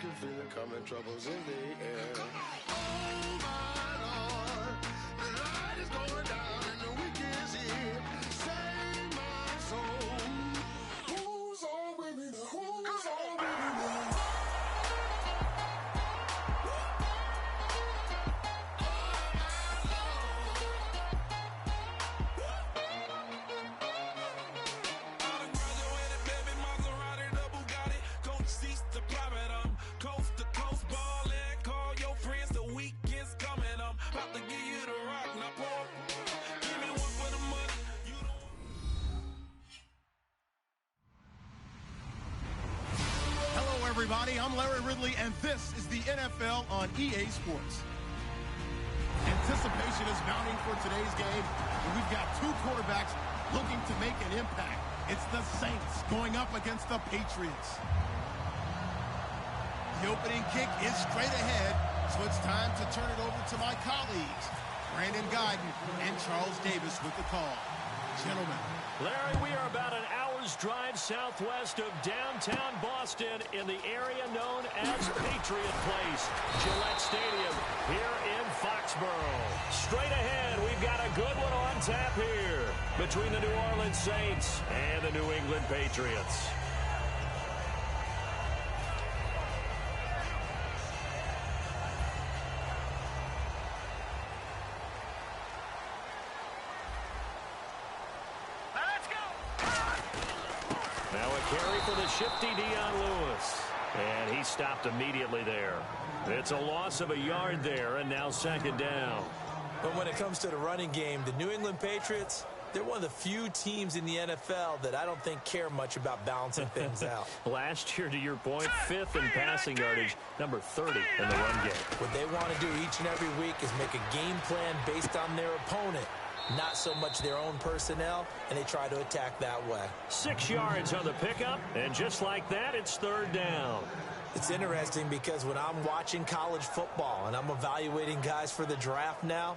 can feel it coming, troubles in the air. Oh my Lord, the light is going down and the weekend's here. Save my soul. Who's on with me? Who's on with me? Everybody, I'm Larry Ridley, and this is the NFL on EA Sports. Anticipation is mounting for today's game, and we've got two quarterbacks looking to make an impact. It's the Saints going up against the Patriots. The opening kick is straight ahead, so it's time to turn it over to my colleagues, Brandon Guyton and Charles Davis with the call. Gentlemen. Larry, we are about an hour's drive southwest of downtown Boston in the area known as Patriot Place, Gillette Stadium, here in Foxborough. Straight ahead, we've got a good one on tap here between the New Orleans Saints and the New England Patriots. Carry for the shifty Dion Lewis. And he stopped immediately there. It's a loss of a yard there, and now second down. But when it comes to the running game, the New England Patriots, they're one of the few teams in the NFL that I don't think care much about balancing things out. Last year, to your point, fifth in passing yardage, number 30 in the run game. What they want to do each and every week is make a game plan based on their opponent, not so much their own personnel, and they try to attack that way. 6 yards on the pickup, and just like that, it's third down. It's interesting because when I'm watching college football and I'm evaluating guys for the draft now,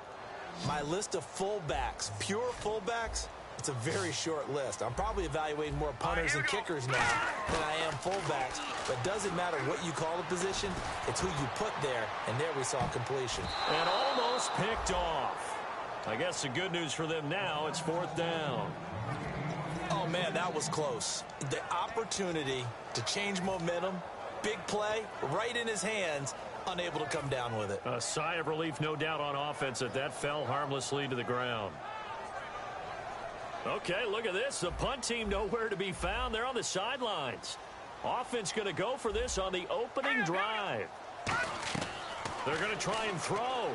my list of fullbacks, pure fullbacks, it's a very short list. I'm probably evaluating more punters and kickers now than I am fullbacks, but it doesn't matter what you call the position, it's who you put there, and there we saw completion. And almost picked off. I guess the good news for them now, it's fourth down. Oh, man, that was close. The opportunity to change momentum, big play, right in his hands, unable to come down with it. A sigh of relief, no doubt, on offense that fell harmlessly to the ground. Okay, look at this. The punt team nowhere to be found. They're on the sidelines. Offense going to go for this on the opening drive. They're going to try and throw.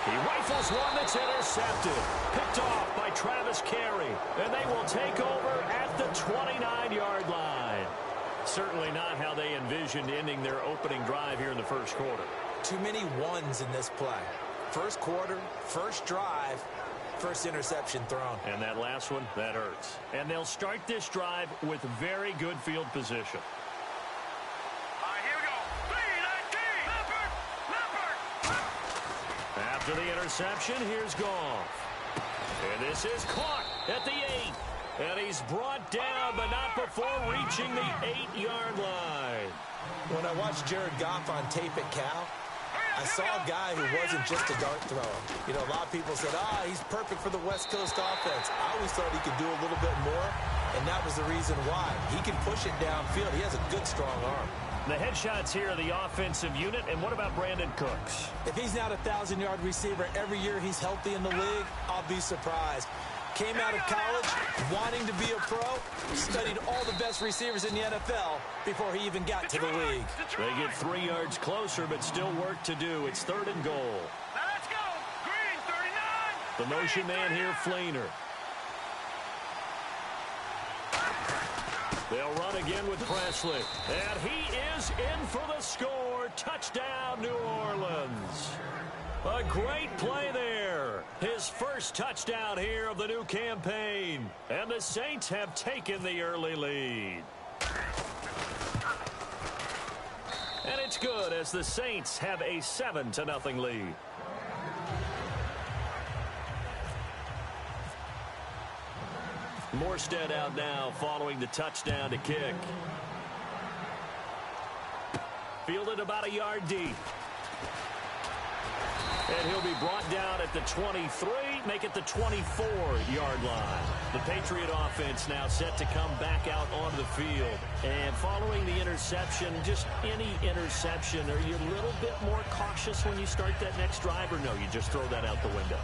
He rifles one that's intercepted. Picked off by Travis Carey. And they will take over at the 29-yard line. Certainly not how they envisioned ending their opening drive here in the first quarter. Too many ones in this play. First quarter, first drive, first interception thrown. And that last one, that hurts. And they'll start this drive with very good field position. After the interception, here's Goff. And this is caught at the 8. And he's brought down, but not before reaching the 8-yard line. When I watched Jared Goff on tape at Cal, I saw a guy who wasn't just a dart thrower. You know, a lot of people said, he's perfect for the West Coast offense. I always thought he could do a little bit more, and that was the reason why. He can push it downfield. He has a good, strong arm. The headshots here are the offensive unit, and what about Brandon Cooks? If he's not a 1,000-yard receiver every year he's healthy in the league, I'll be surprised. Came out of college wanting to be a pro, studied all the best receivers in the NFL before he even got to the league. They get 3 yards closer, but still work to do. It's third and goal. Now let's go. Green, 39. The motion man here, Flainer. They'll run again with Presley. And he is in for the score. Touchdown, New Orleans. A great play there. His first touchdown here of the new campaign. And the Saints have taken the early lead. And it's good as the Saints have a 7-0 lead. Morstead out now following the touchdown to kick. Fielded about a yard deep. And he'll be brought down at the 23, make it the 24-yard line. The Patriot offense now set to come back out onto the field. And following the interception, just any interception, are you a little bit more cautious when you start that next drive, or no, you just throw that out the window?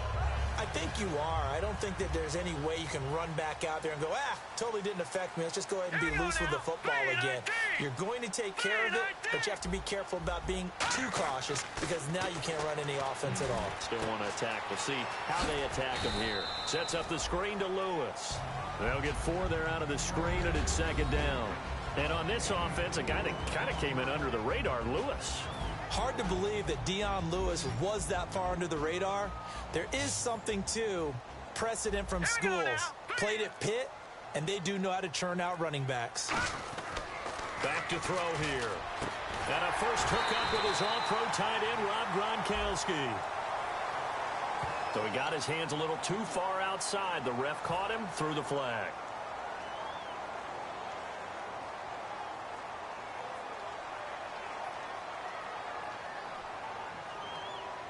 I think you are. I don't think that there's any way you can run back out there and go, totally didn't affect me. Let's just go ahead and be loose with the football again. You're going to take care of it, but you have to be careful about being too cautious because now you can't run any offense at all. Still want to attack. We'll see how they attack him here. Sets up the screen to Lewis. They'll get 4 there out of the screen, and it's second down. And on this offense, a guy that kind of came in under the radar, Lewis. Hard to believe that Dion Lewis was that far under the radar. There is something to precedent from schools. Played at Pitt, and they do know how to churn out running backs. Back to throw here. And a first hookup with his all-pro tight end, Rob Gronkowski. So he got his hands a little too far outside. The ref caught him, threw the flag.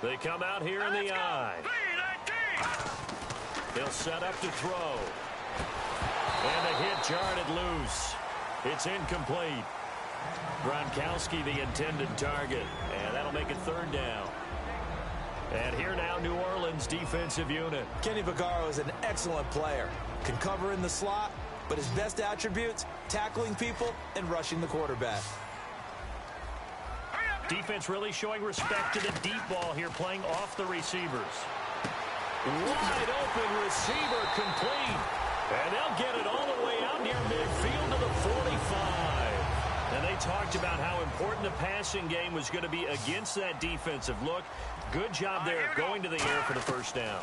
They come out here in the eye. He'll set up to throw. And the hit jarred loose. It's incomplete. Gronkowski, the intended target. And that'll make it third down. And here now, New Orleans defensive unit. Kenny Vaccaro is an excellent player. Can cover in the slot, but his best attributes, tackling people and rushing the quarterback. Defense really showing respect to the deep ball here, playing off the receivers. Wide open receiver complete. And they'll get it all the way out near midfield to the 45. And they talked about how important the passing game was going to be against that defensive look. Good job there going to the air for the first down.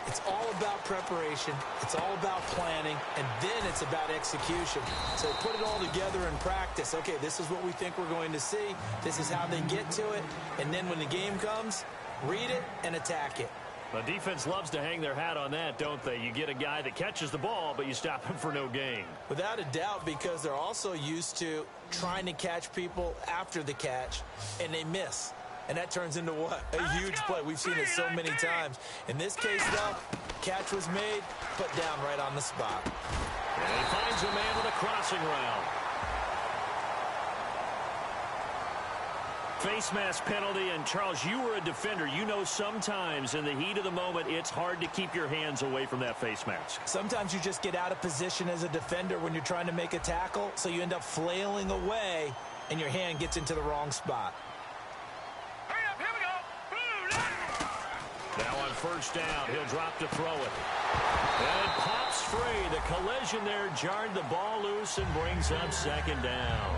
It's all about preparation. It's all about planning. And then it's about execution. So put it all together in practice. Okay, this is what we think we're going to see. This is how they get to it. And then when the game comes, read it and attack it. The defense loves to hang their hat on that, don't they? You get a guy that catches the ball, but you stop him for no gain. Without a doubt, because they're also used to trying to catch people after the catch, and they miss. And that turns into what? A huge play. We've seen it so many times. In this case, though, catch was made, put down right on the spot. And he finds a man with a crossing route. Face mask penalty, and Charles, you were a defender. You know sometimes in the heat of the moment, it's hard to keep your hands away from that face mask. Sometimes you just get out of position as a defender when you're trying to make a tackle, so you end up flailing away, and your hand gets into the wrong spot. Now on first down, he'll drop to throw it. And it pops free. The collision there jarred the ball loose and brings up second down.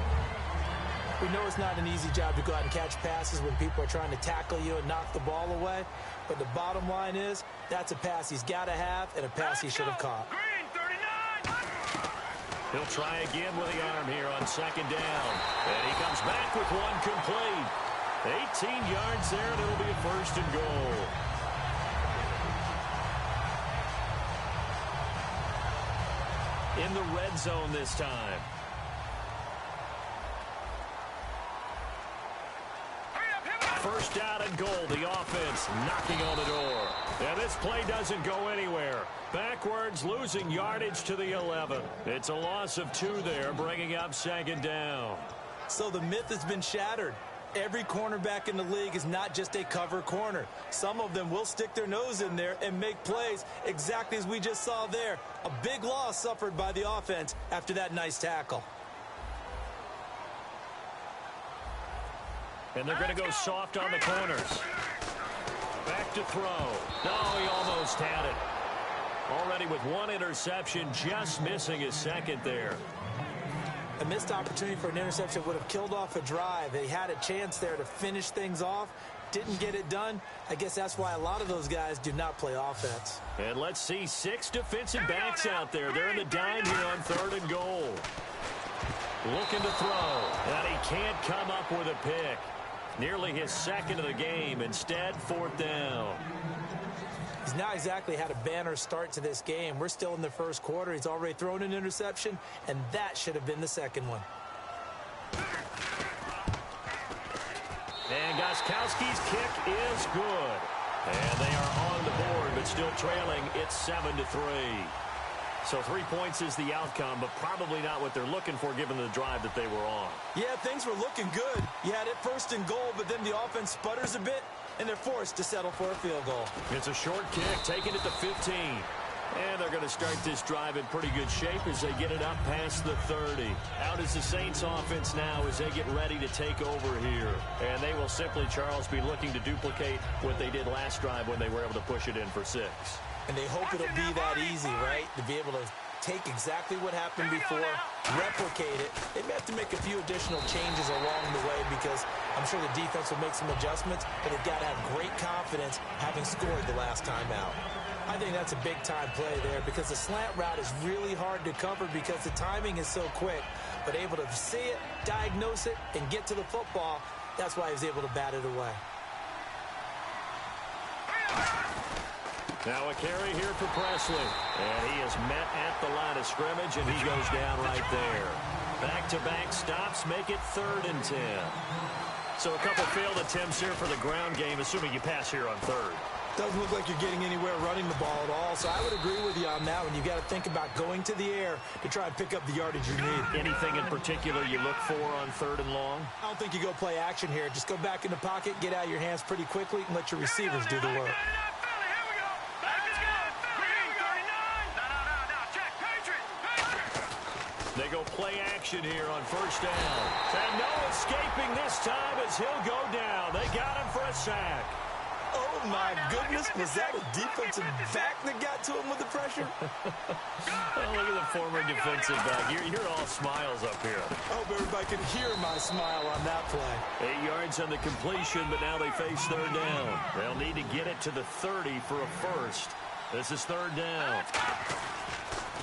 We know it's not an easy job to go out and catch passes when people are trying to tackle you and knock the ball away. But the bottom line is, that's a pass he's got to have and a pass he should have caught. He'll try again with the arm here on second down. And he comes back with one complete. 18 yards there, and it'll be a first and goal. In the red zone this time. First down and goal. The offense knocking on the door. And this play doesn't go anywhere. Backwards, losing yardage to the 11. It's a loss of 2 there, bringing up second down. So the myth has been shattered. Every cornerback in the league is not just a cover corner. Some of them will stick their nose in there and make plays exactly as we just saw there. A big loss suffered by the offense after that nice tackle. And they're going to go soft on the corners. Back to throw. No, he almost had it. Already with one interception, just missing his second there. A missed opportunity for an interception would have killed off a drive. They had a chance there to finish things off. Didn't get it done. I guess that's why a lot of those guys do not play offense. And let's see 6 defensive backs out there. They're in the dime here on third and goal. Looking to throw. And he can't come up with a pick. Nearly his second of the game. Instead, fourth down. He's not exactly had a banner start to this game. We're still in the first quarter. He's already thrown an interception, and that should have been the second one. Laskowski's kick is good. And they are on the board, but still trailing. It's 7-3. So 3 points is the outcome, but probably not what they're looking for given the drive that they were on. Yeah, things were looking good. You had it first and goal, but then the offense sputters a bit, and they're forced to settle for a field goal. It's a short kick, taking it to 15. And they're going to start this drive in pretty good shape as they get it up past the 30. Out is the Saints offense now as they get ready to take over here. And they will simply, Charles, be looking to duplicate what they did last drive when they were able to push it in for 6. And they hope it'll be that easy, right? To be able to take exactly what happened before, replicate it. They may have to make a few additional changes along the way because I'm sure the defense will make some adjustments, but they've got to have great confidence having scored the last time out. I think that's a big-time play there because the slant route is really hard to cover because the timing is so quick. But able to see it, diagnose it, and get to the football, that's why he was able to bat it away. Now a carry here for Presley. And he is met at the line of scrimmage, and he goes down right there. Back-to-back stops make it 3rd and 10. So a couple failed attempts here for the ground game, assuming you pass here on 3rd. Doesn't look like you're getting anywhere running the ball at all, so I would agree with you on that one. You've got to think about going to the air to try and pick up the yardage you need. Anything in particular you look for on 3rd and long? I don't think you go play action here. Just go back in the pocket, get out of your hands pretty quickly, and let your receivers do the work. They go play action here on 1st down. And no escaping this time as he'll go down. They got him for a sack. Oh, my goodness. Was that a defensive back that got to him with the pressure? Oh, look at the former defensive back. You're all smiles up here. I hope everybody can hear my smile on that play. 8 yards on the completion, but now they face 3rd down. They'll need to get it to the 30 for a first. This is 3rd down.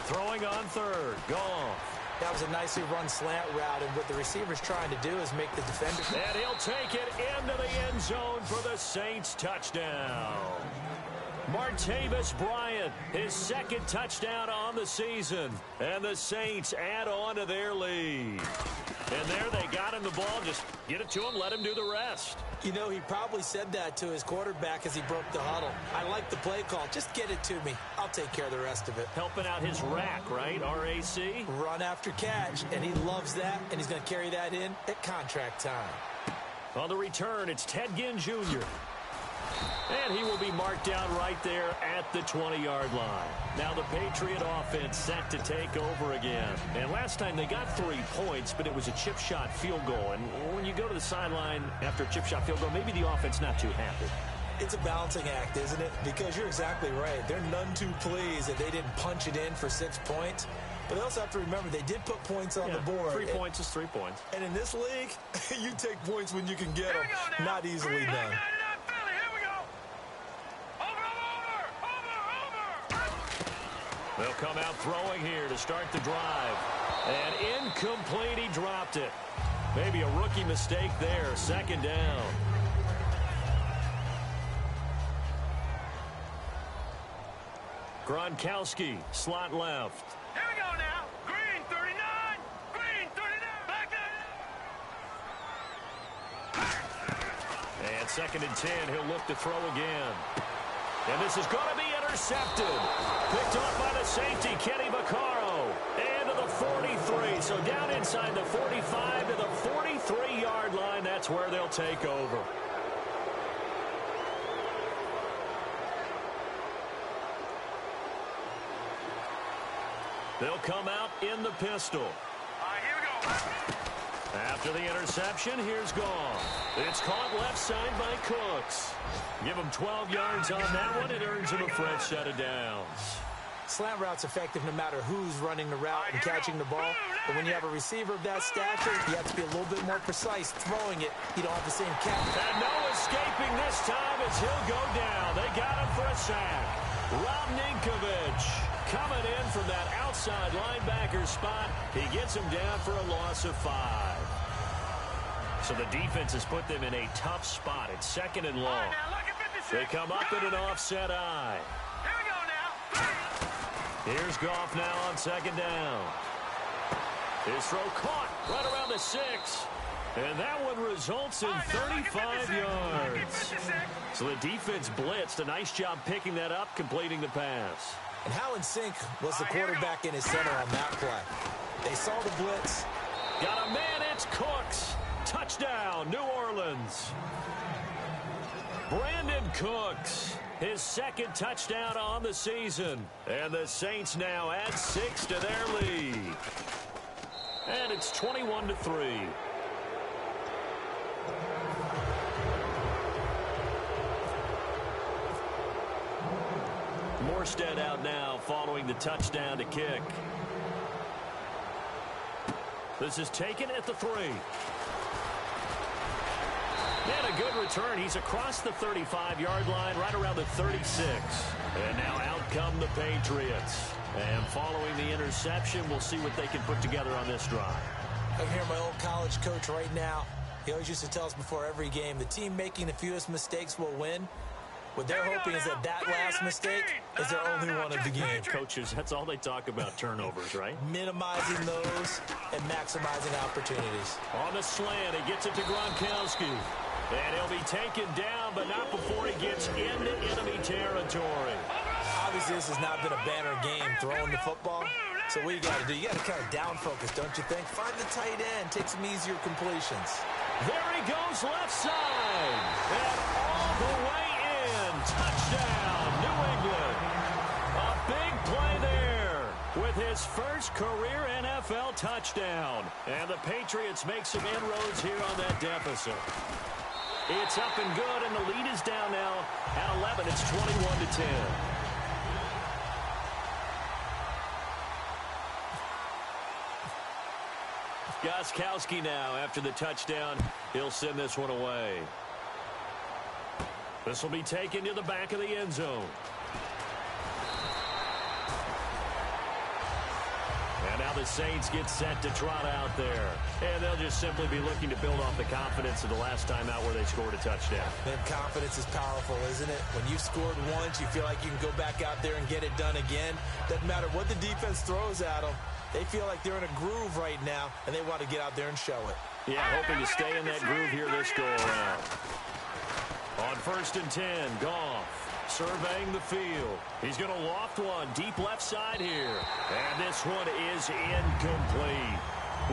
Throwing on 3rd. Goff. That was a nicely run slant route, and what the receiver's trying to do is make the defender. And he'll take it into the end zone for the Saints touchdown. Martavis Bryant, his 2nd touchdown on the season. And the Saints add on to their lead. And there they got him the ball. Just get it to him, let him do the rest. You know, he probably said that to his quarterback as he broke the huddle. I like the play call. Just get it to me. I'll take care of the rest of it. Helping out his rack, right? RAC? Run after catch, and he loves that, and he's going to carry that in at contract time. On the return, it's Ted Ginn Jr. And he will be marked down right there at the 20-yard line. Now the Patriot offense set to take over again. And last time they got 3 points, but it was a chip shot field goal. And when you go to the sideline after a chip shot field goal, maybe the offense not too happy. It's a balancing act, isn't it? Because you're exactly right. They're none too pleased that they didn't punch it in for 6 points. But they also have to remember they did put points on the board. 3 points is 3 points. And in this league, you take points when you can get them. Not easily done. They'll come out throwing here to start the drive. And incomplete, he dropped it. Maybe a rookie mistake there. 2nd down. Gronkowski, slot left. Here we go now. Green 39. Green 39. Back there. And 2nd and 10, he'll look to throw again. And this is going to be intercepted. Picked off by the safety, Kenny Vaccaro. And to the 43. So down inside the 45 to the 43-yard line. That's where they'll take over. They'll come out in the pistol. All right, here we go. After the interception, here's Goff. It's caught left side by Cooks. Give him 12 yards on that one. It earns him a fresh set of downs. Slant route's effective no matter who's running the route and catching the ball. But when you have a receiver of that stature, you have to be a little bit more precise throwing it. You don't have the same catch. And no escaping this time as he'll go down. They got him for a sack. Rob Ninkovich coming in from that outside linebacker spot. He gets him down for a loss of 5. So the defense has put them in a tough spot. It's 2nd and long. They come up in an offset eye. Here we go now. Here's Goff now on 2nd down. His throw caught right around the 6. And that one results in 35 yards. So the defense blitzed. A nice job picking that up, completing the pass. And how in sync was the quarterback in his center on that play? They saw the blitz. Got a man, it's Cooks. Touchdown, New Orleans. Brandon Cooks, his second touchdown on the season. And the Saints now add 6 to their lead. And it's 21-3. Morstead out now following the touchdown to kick. This is taken at the 3. And a good return. He's across the 35-yard line, right around the 36. And now out come the Patriots. And following the interception, we'll see what they can put together on this drive. I hear my old college coach right now. He always used to tell us before every game, the team making the fewest mistakes will win. What they're hoping is that last mistake is their only one of the game. Coaches, that's all they talk about, turnovers, right? Minimizing those and maximizing opportunities. On the slant, he gets it to Gronkowski. And he'll be taken down, but not before he gets into enemy territory. Obviously, this has not been a banner game throwing the football. So what you got to do, you got to kind of down focus, don't you think? Find the tight end, take some easier completions. There he goes, left side. And all the way in. Touchdown, New England. A big play there with his first career NFL touchdown. And the Patriots make some inroads here on that deficit. It's up and good, and the lead is down now at 11. It's 21-10. Gostkowski now after the touchdown. He'll send this one away. This will be taken to the back of the end zone. And now the Saints get set to trot out there. And they'll just simply be looking to build off the confidence of the last time out where they scored a touchdown. And confidence is powerful, isn't it? When you've scored once, you feel like you can go back out there and get it done again. Doesn't matter what the defense throws at them. They feel like they're in a groove right now, and they want to get out there and show it. Yeah, hoping to stay in that groove here this go-around. On 1st and 10, Goff surveying the field. He's going to loft one deep left side here. And this one is incomplete.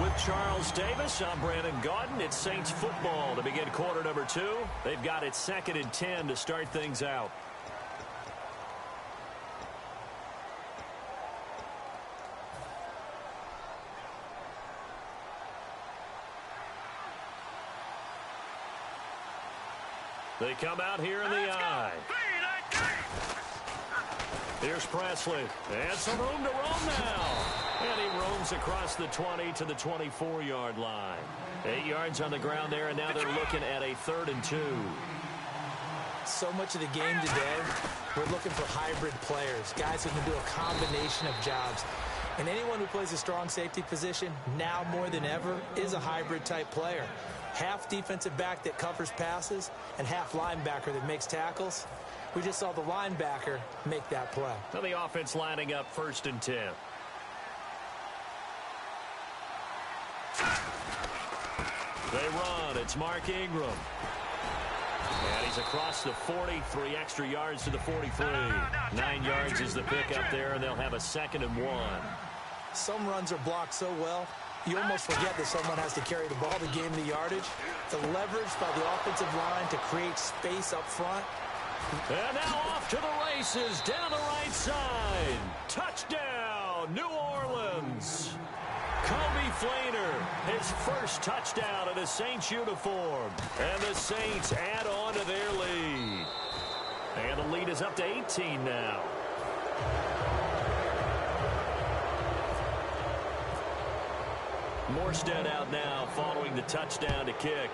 With Charles Davis, I'm Brandon Gaudin. It's Saints football to begin quarter number 2. They've got it 2nd and 10 to start things out. They come out here in the eye. Here's Presley. And some room to roam now. And he roams across the 20 to the 24-yard line. 8 yards on the ground there, and now they're looking at a 3rd and 2. So much of the game today, we're looking for hybrid players, guys who can do a combination of jobs. And anyone who plays a strong safety position, now more than ever, is a hybrid-type player. Half defensive back that covers passes and half linebacker that makes tackles. We just saw the linebacker make that play. So the offense lining up 1st and 10. They run. It's Mark Ingram. And he's across the 40, 3 extra yards to the 43. 9 yards is the pickup there, and they'll have a 2nd and 1. Some runs are blocked so well, you almost forget that someone has to carry the ball to gain the yardage. The leverage by the offensive line to create space up front. And now off to the races down the right side. Touchdown, New Orleans. Kobe Fleener, his first touchdown in a Saints uniform. And the Saints add on to their lead. And the lead is up to 18 now. Morstead out now following the touchdown to kick.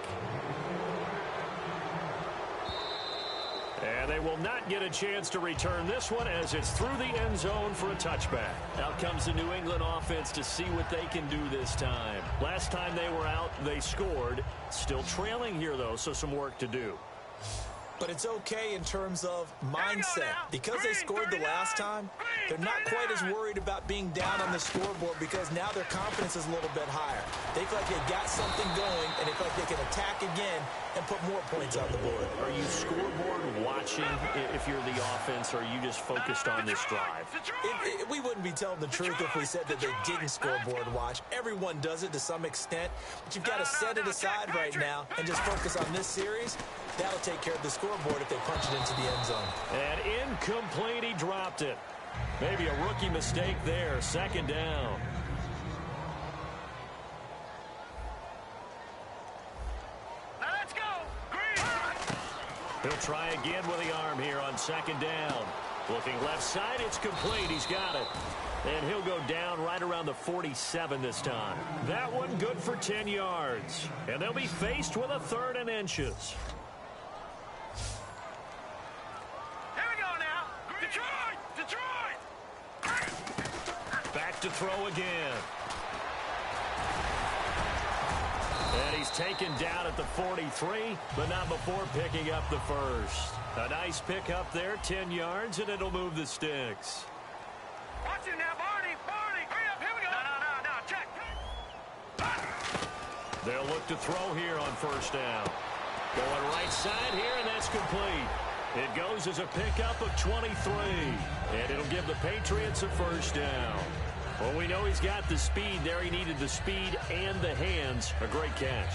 And they will not get a chance to return this one as it's through the end zone for a touchback. Out comes the New England offense to see what they can do this time. Last time they were out, they scored. Still trailing here, though, so some work to do. But it's okay in terms of mindset. Because they scored the last time, they're not quite as worried about being down on the scoreboard because now their confidence is a little bit higher. They feel like they got something going, and they feel like they can attack again and put more points on the board. Are you scoreboard watching if you're the offense, or are you just focused on this drive? We wouldn't be telling the truth if we said that they didn't scoreboard watch. Everyone does it to some extent, but you've got to set it aside right now and just focus on this series. That'll take care of the scoreboard if they punch it into the end zone. And incomplete, he dropped it. Maybe a rookie mistake there. Second down. Let's go. Green. He'll try again with the arm here on second down. Looking left side, it's complete. He's got it. And he'll go down right around the 47 this time. That one good for 10 yards. And they'll be faced with a 3rd and inches. Here we go now. Detroit. Back to throw again. And he's taken down at the 43, but not before picking up the first. A nice pickup there, 10 yards, and it'll move the sticks. Watch it now, Barney. Hurry up. Here we go. No. Check. They'll look to throw here on first down. Going right side here, and that's complete. It goes as a pickup of 23, and it'll give the Patriots a first down. Well, we know he's got the speed there. He needed the speed and the hands. A great catch.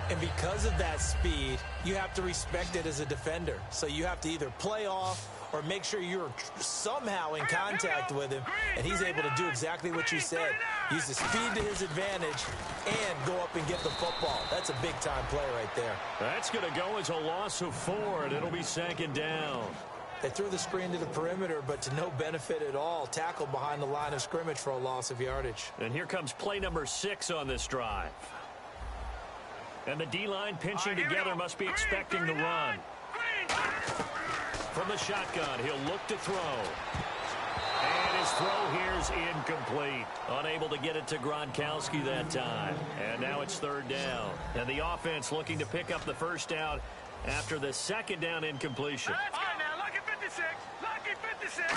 And because of that speed, you have to respect it as a defender. So you have to either play off or make sure you're somehow in contact with him, and he's able to do exactly what you said. Use the speed to his advantage and go up and get the football. That's a big-time play right there. That's going to go as a loss of 4, and it'll be second down. They threw the screen to the perimeter, but to no benefit at all. Tackled behind the line of scrimmage for a loss of yardage. And here comes play number 6 on this drive. And the D-line pinching together must be expecting the run. From the shotgun, he'll look to throw. And his throw here's incomplete. Unable to get it to Gronkowski that time. And now it's 3rd down. And the offense looking to pick up the first down after the second down incompletion. Let's go now. Lucky 56. Lucky 56.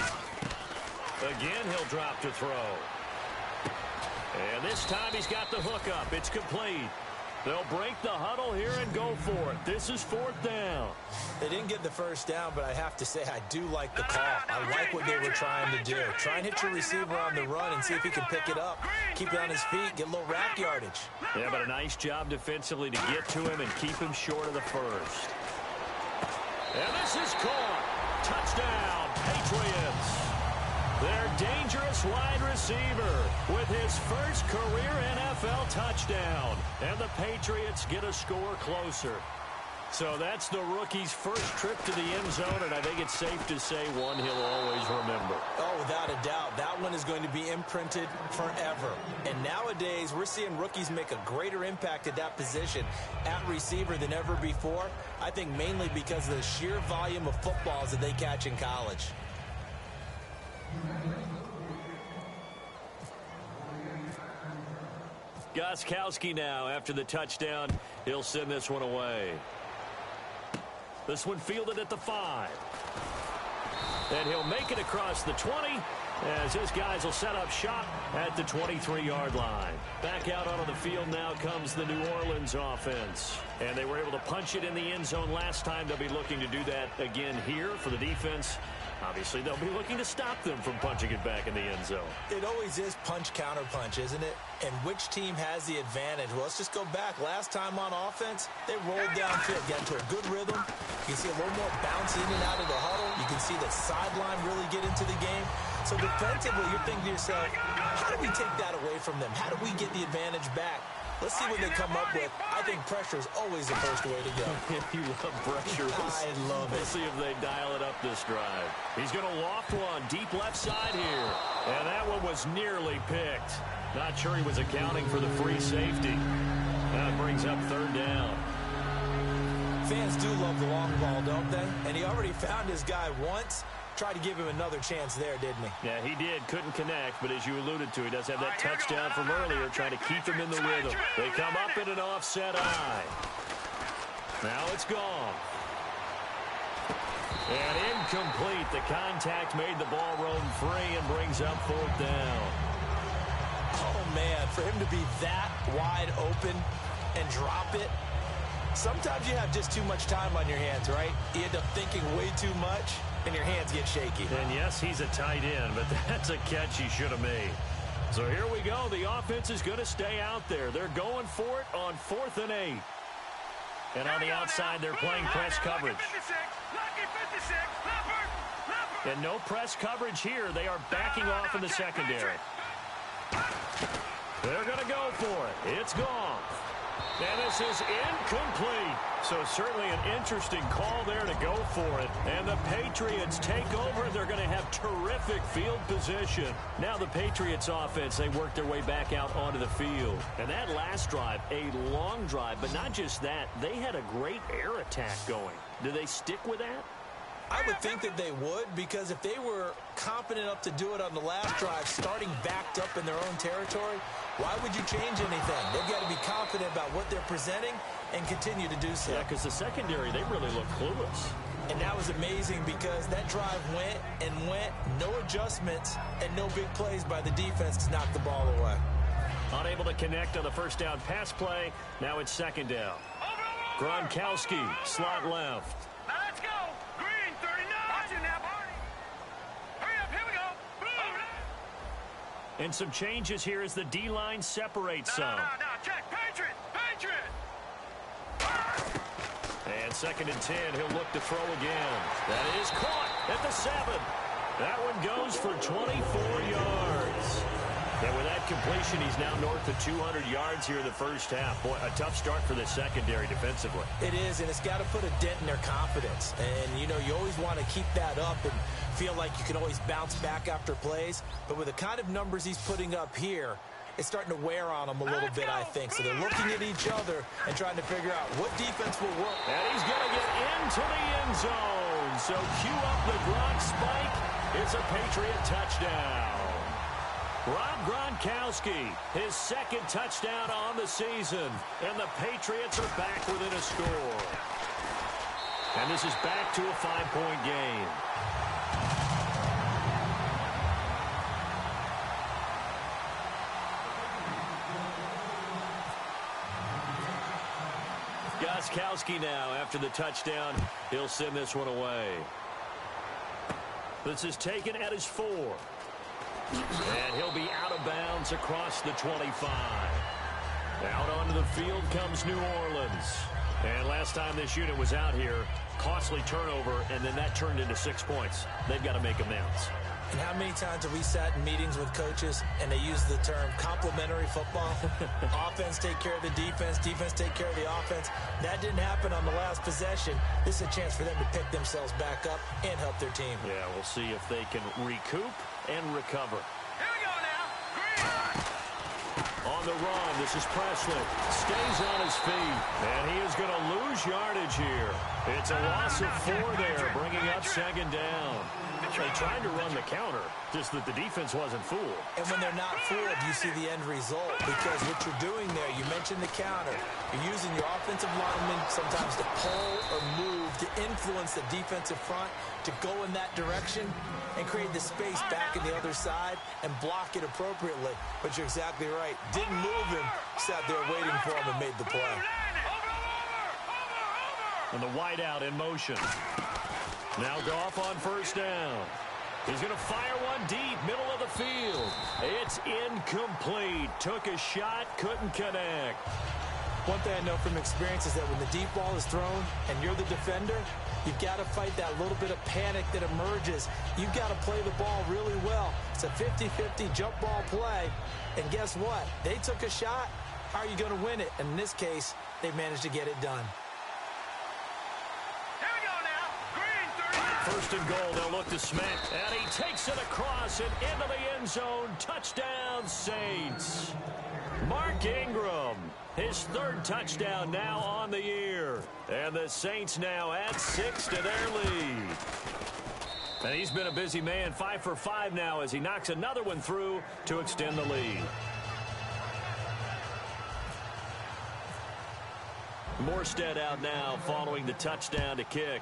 Again, he'll drop to throw. And this time he's got the hook up. It's complete. They'll break the huddle here and go for it. This is 4th down. They didn't get the first down, but I have to say I do like the call. I like what they were trying to do. Try and hit your receiver on the run and see if he can pick it up. Keep it on his feet, get a little rack yardage. Yeah, but a nice job defensively to get to him and keep him short of the first. And this is caught. Touchdown, Patriots. Their dangerous wide receiver with his first career NFL touchdown. And the Patriots get a score closer. So that's the rookie's first trip to the end zone, and I think it's safe to say one he'll always remember. Oh, without a doubt. That one is going to be imprinted forever. And nowadays, we're seeing rookies make a greater impact at that position at receiver than ever before. I think mainly because of the sheer volume of footballs that they catch in college. Gostkowski now after the touchdown. He'll send this one away. This one fielded at the 5. And he'll make it across the 20 as his guys will set up shop at the 23-yard line. Back out onto the field now comes the New Orleans offense. And they were able to punch it in the end zone last time. They'll be looking to do that again here for the defense. Obviously, they'll be looking to stop them from punching it back in the end zone. It always is punch-counter-punch, isn't it? And which team has the advantage? Well, let's just go back. Last time on offense, they rolled downfield, got into a good rhythm. You can see a little more bounce in and out of the huddle. You can see the sideline really get into the game. So defensively, you're thinking to yourself, how do we take that away from them? How do we get the advantage back? Let's see what they come up with. I think pressure is always the first way to go. You love pressure. I love it. We'll see if they dial it up this drive. He's going to loft one deep left side here. And that one was nearly picked. Not sure he was accounting for the free safety. That brings up 3rd down. Fans do love the long ball, don't they? And he already found his guy once. Tried to give him another chance there, didn't he? Yeah, he did. Couldn't connect, but as you alluded to, he does have that touchdown from earlier, trying to keep him in the rhythm. They come up in an offset eye. Now it's gone. And incomplete. The contact made the ball roam free and brings up 4th down. Oh, man, for him to be that wide open and drop it, sometimes you have just too much time on your hands, right? You end up thinking way too much, and your hands get shaky. And, yes, he's a tight end, but that's a catch he should have made. So here we go. The offense is going to stay out there. They're going for it on 4th and 8. And on the outside, they're playing press coverage. And no press coverage here. They are backing off in the secondary. They're going to go for it. It's gone. And this is incomplete. So certainly an interesting call there to go for it. And the Patriots take over. They're going to have terrific field position. Now the Patriots offense, they work their way back out onto the field. And that last drive, a long drive, but not just that. They had a great air attack going. Do they stick with that? I would think that they would, because if they were competent enough to do it on the last drive, starting backed up in their own territory, why would you change anything? They've got to be confident about what they're presenting and continue to do so. Yeah, because the secondary, they really look clueless. And that was amazing because that drive went and went, no adjustments, and no big plays by the defense to knock the ball away. Unable to connect on the first down pass play. Now it's 2nd down. Gronkowski, slot left. Now let's go. Green, 39. Watch it now, Barney. Hurry up, here we go. And some changes here as the D-line separates some. No, check. Patriot. And 2nd and 10, he'll look to throw again. That is caught at the 7. That one goes for 24 yards. And with that completion, he's now north of 200 yards here in the first half. Boy, a tough start for the secondary defensively. It is, and it's got to put a dent in their confidence. And, you know, you always want to keep that up and feel like you can always bounce back after plays. But with the kind of numbers he's putting up here, it's starting to wear on them a little bit, I think. So they're looking at each other and trying to figure out what defense will work. And he's going to get into the end zone. So cue up the Gronk spike. It's a Patriot touchdown. Rob Gronkowski, his 2nd touchdown on the season. And the Patriots are back within a score. And this is back to a 5-point game. Gronkowski now after the touchdown. He'll send this one away. This is taken at his 4. And he'll be out of bounds across the 25. Out onto the field comes New Orleans. And last time this unit was out here, costly turnover, and then that turned into 6 points. They've got to make amends. And how many times have we sat in meetings with coaches and they use the term complementary football? Offense take care of the defense, defense take care of the offense. That didn't happen on the last possession. This is a chance for them to pick themselves back up and help their team. Yeah, we'll see if they can recoup and recover. Here we go now. Green. On the run, this is Presley. Stays on his feet, and he is going to lose yardage here. It's a loss of 4 there, bringing up 2nd down. They tried to run the counter, just that the defense wasn't fooled. And when they're not fooled, you see the end result. Because what you're doing there, you mentioned the counter. You're using your offensive linemen sometimes to pull or move to influence the defensive front to go in that direction and create the space back in the other side and block it appropriately. But you're exactly right. Didn't move him, sat there waiting for him and made the play. And the wideout in motion. Now Goff on 1st down. He's going to fire one deep, middle of the field. It's incomplete. Took a shot, couldn't connect. One thing I know from experience is that when the deep ball is thrown and you're the defender, you've got to fight that little bit of panic that emerges. You've got to play the ball really well. It's a 50-50 jump ball play. And guess what? They took a shot. How are you going to win it? And in this case, they managed to get it done. 1st and goal, they'll look to Smith. And he takes it across and into the end zone. Touchdown, Saints. Mark Ingram, his 3rd touchdown now on the year. And the Saints now add 6 to their lead. And he's been a busy man, 5 for 5 now as he knocks another one through to extend the lead. Morstead out now following the touchdown to kick.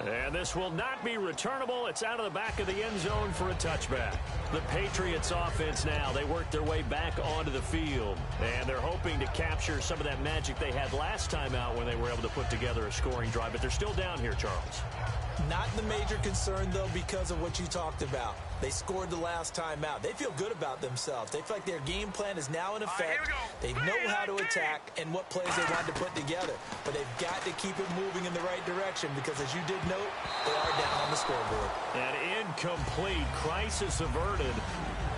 And this will not be returnable. It's out of the back of the end zone for a touchback. The Patriots offense now, they work their way back onto the field. And they're hoping to capture some of that magic they had last time out when they were able to put together a scoring drive. But they're still down here, Charles. Not the major concern, though, because of what you talked about. They scored the last time out. They feel good about themselves. They feel like their game plan is now in effect. They know how to attack and what plays they want to put together. But they've got to keep it moving in the right direction because, as you did note, they are down on the scoreboard. An incomplete, crisis averted,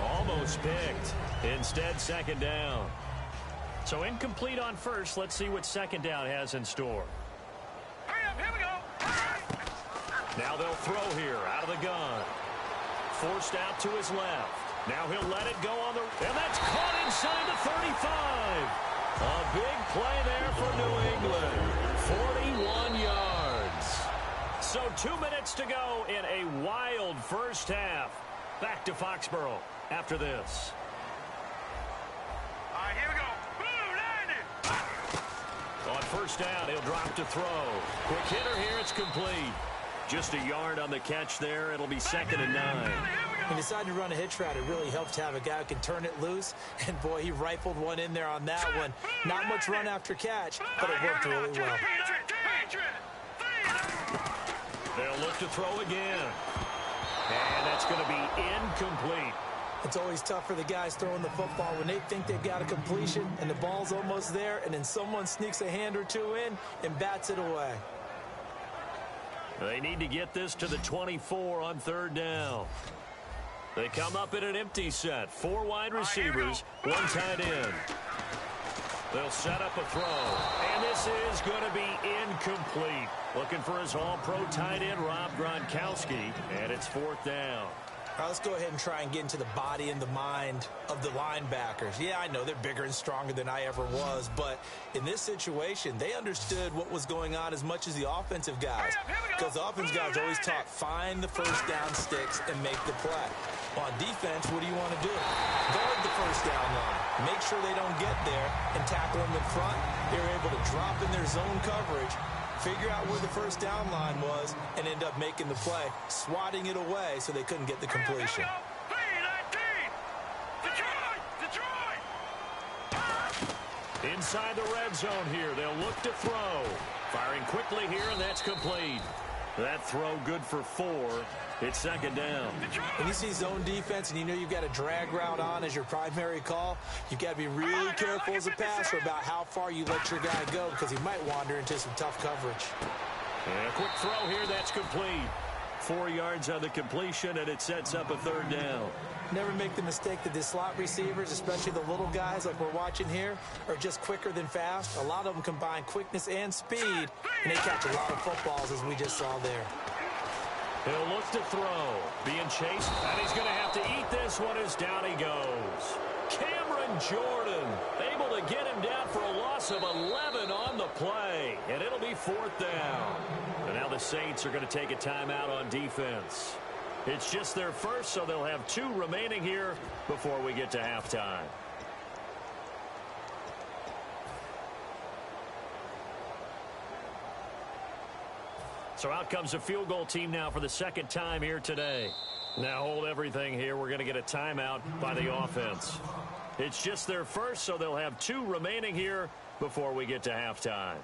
almost picked. Instead, second down. So incomplete on first. Let's see what second down has in store. Hurry up, here we go. Now they'll throw here out of the gun. Forced out to his left. Now he'll let it go on the... And that's caught inside the 35. A big play there for New England. 41 yards. So 2 minutes to go in a wild first half. Back to Foxborough after this. All right, here we go. Blue, landed. On first down, he'll drop to throw. Quick hitter here, it's complete. Just a yard on the catch there. It'll be second and 9. He decided to run a hitch route. It really helps to have a guy who can turn it loose. And, boy, he rifled one in there on that one. Not much run after catch, but it worked really well. They'll look to throw again. And that's going to be incomplete. It's always tough for the guys throwing the football when they think they've got a completion and the ball's almost there, and then someone sneaks a hand or two in and bats it away. They need to get this to the 24 on third down. They come up in an empty set. 4 wide receivers, 1 tight end. They'll set up a throw. And this is going to be incomplete. Looking for his all-pro tight end, Rob Gronkowski. And it's 4th down. All right, let's go ahead and try and get into the body and the mind of the linebackers. Yeah, I know they're bigger and stronger than I ever was, but in this situation, they understood what was going on as much as the offensive guys. Because the offensive guys always taught, find the first down sticks and make the play. On defense, what do you want to do? Guard the first down line. Make sure they don't get there and tackle them in front. They were able to drop in their zone coverage, figure out where the first down line was, and end up making the play, swatting it away so they couldn't get the completion. Inside the red zone here, they'll look to throw. Firing quickly here, and that's complete. That throw good for 4. It's second down. When you see zone defense and you know you've got a drag route on as your primary call, you've got to be really careful as a passer about how far you let your guy go because he might wander into some tough coverage. And a quick throw here, that's complete. 4 yards on the completion, and it sets up a third down. Never make the mistake that the slot receivers, especially the little guys like we're watching here, are just quicker than fast. A lot of them combine quickness and speed, and they catch a lot of footballs as we just saw there. He'll look to throw. Being chased, and he's going to have to eat this one as down he goes. Cameron Jordan able to get him down for a loss of 11 on the play, and it'll be 4th down. And now the Saints are going to take a timeout on defense. It's just their first, so they'll have 2 remaining here before we get to halftime. So out comes a field goal team now for the second time here today. Now hold everything here. We're going to get a timeout by the offense. It's just their first, so they'll have 2 remaining here before we get to halftime.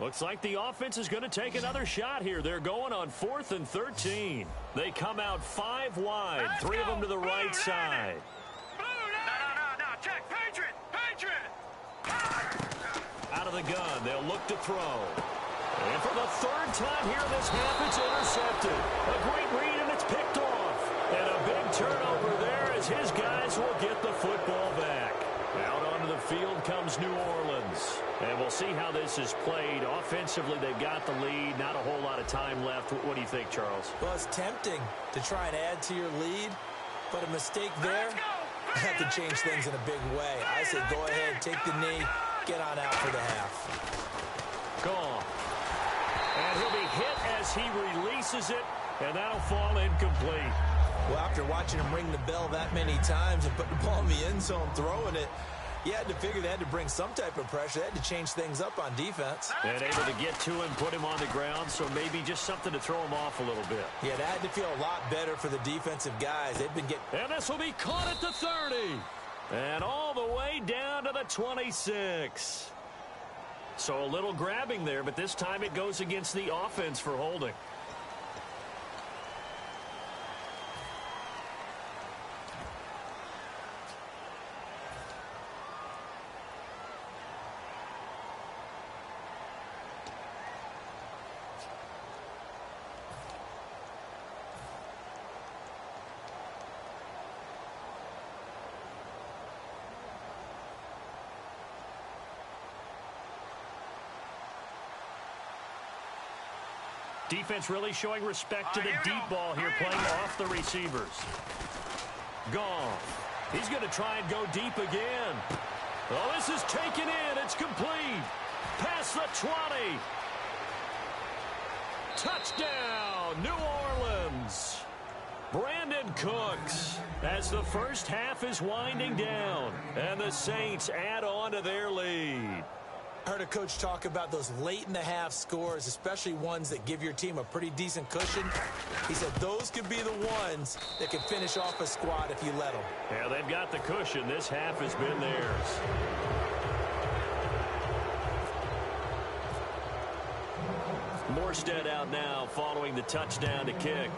Looks like the offense is going to take another shot here. They're going on 4th and 13. They come out 5 wide, 3 of them to the right side. No, check. Patriot. Out of the gun, they'll look to throw. And for the 3rd time here in this half, it's intercepted. A great read, and it's picked off. And a big turnover there as his guys will get the football back. Out onto the field comes New Orleans. And we'll see how this is played. Offensively, they've got the lead. Not a whole lot of time left. What do you think, Charles? Well, it's tempting to try and add to your lead, but a mistake there had to change things in a big way. I say go ahead, take the knee, get on out for the half. Gone. And he'll be hit as he releases it, and that'll fall incomplete. Well, after watching him ring the bell that many times and put the ball in the end zone, throwing it, You had to figure they had to bring some type of pressure. They had to change things up on defense. And able to get to him, put him on the ground, so maybe just something to throw him off a little bit. Yeah, that had to feel a lot better for the defensive guys. They've been getting... And this will be caught at the 30. And all the way down to the 26. So a little grabbing there, but this time it goes against the offense for holding. Defense really showing respect to the deep ball here, playing off the receivers. Goff. He's going to try and go deep again. Oh, this is taken in. It's complete. Past the 20. Touchdown, New Orleans. Brandon Cooks as the first half is winding down. And the Saints add on to their lead. I heard a coach talk about those late-in-the-half scores, especially ones that give your team a pretty decent cushion. He said those could be the ones that can finish off a squad if you let them. Yeah, they've got the cushion. This half has been theirs. Morstead out now following the touchdown to kick.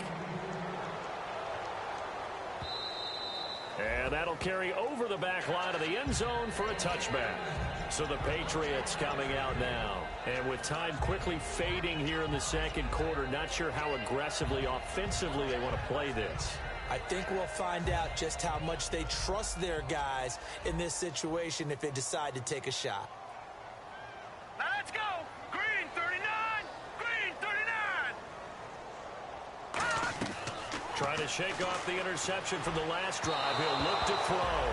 And that'll carry over the back line of the end zone for a touchback. So the Patriots coming out now. And with time quickly fading here in the second quarter, not sure how aggressively, offensively they want to play this. I think we'll find out just how much they trust their guys in this situation if they decide to take a shot. Now let's go. Green 39. Green 39. Trying to shake off the interception from the last drive. He'll look to throw.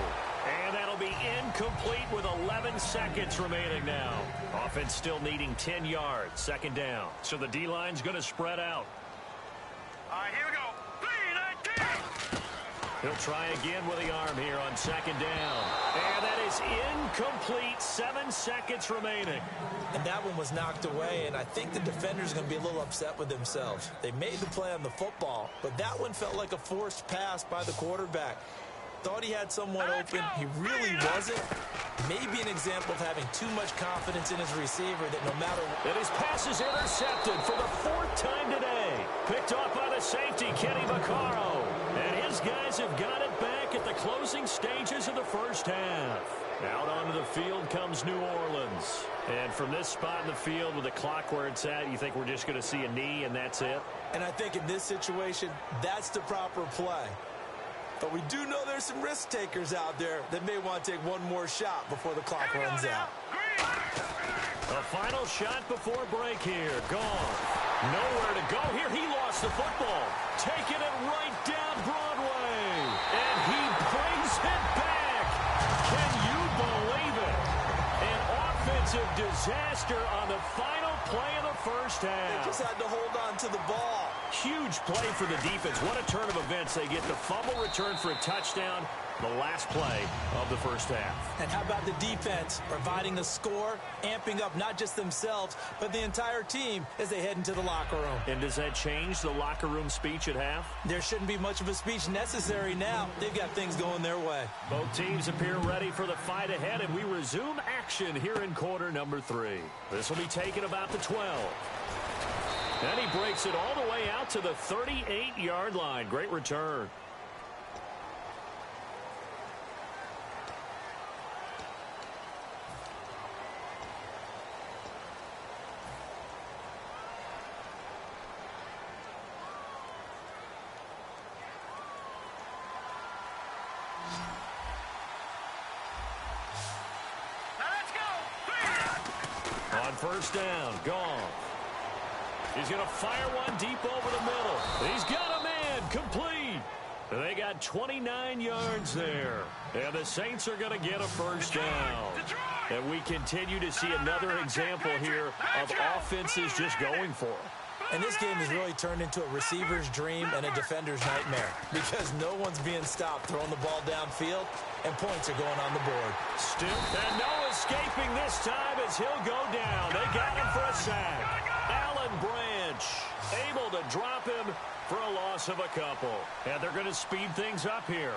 And that'll be incomplete with 11 seconds remaining now. Offense still needing 10 yards. Second down. So the D-line's going to spread out. All right, here we go. 3-19. He'll try again with the arm here on second down. And that is incomplete. 7 seconds remaining. And that one was knocked away, and I think the defender's going to be a little upset with themselves. They made the play on the football, but that one felt like a forced pass by the quarterback. Thought he had someone open. He really wasn't. Maybe an example of having too much confidence in his receiver that no matter what. And his pass is intercepted for the 4th time today. Picked off by the safety, Kenny Vaccaro. And his guys have got it back at the closing stages of the first half. Out onto the field comes New Orleans. And from this spot in the field with the clock where it's at, you think we're just going to see a knee and that's it? And I think in this situation, that's the proper play. But we do know there's some risk takers out there that may want to take one more shot before the clock runs out. A final shot before break here. Gone. Nowhere to go here. He lost the football. Taking it right down Broadway. And he brings it back. Can you believe it? An offensive disaster on the final play of the first half. They just had to hold on to the ball. Huge play for the defense. What a turn of events. They get the fumble return for a touchdown. The last play of the first half. And how about the defense providing the score, amping up not just themselves, but the entire team as they head into the locker room. And does that change the locker room speech at half? There shouldn't be much of a speech necessary now. They've got things going their way. Both teams appear ready for the fight ahead, and we resume action here in quarter number 3. This will be taken about the 12. And he breaks it all the way out to the 38-yard line. Great return. On first down, gone. He's going to fire one deep over the middle. He's got a man, complete. They got 29 yards there. And the Saints are going to get a first down. And we continue to see another example here of offenses just going for it. And this game has really turned into a receiver's dream and a defender's nightmare because no one's being stopped throwing the ball downfield, and points are going on the board. Still, and no escaping this time as he'll go down. They got him for a sack. Alan Branch able to drop him for a loss of a couple. And they're going to speed things up here.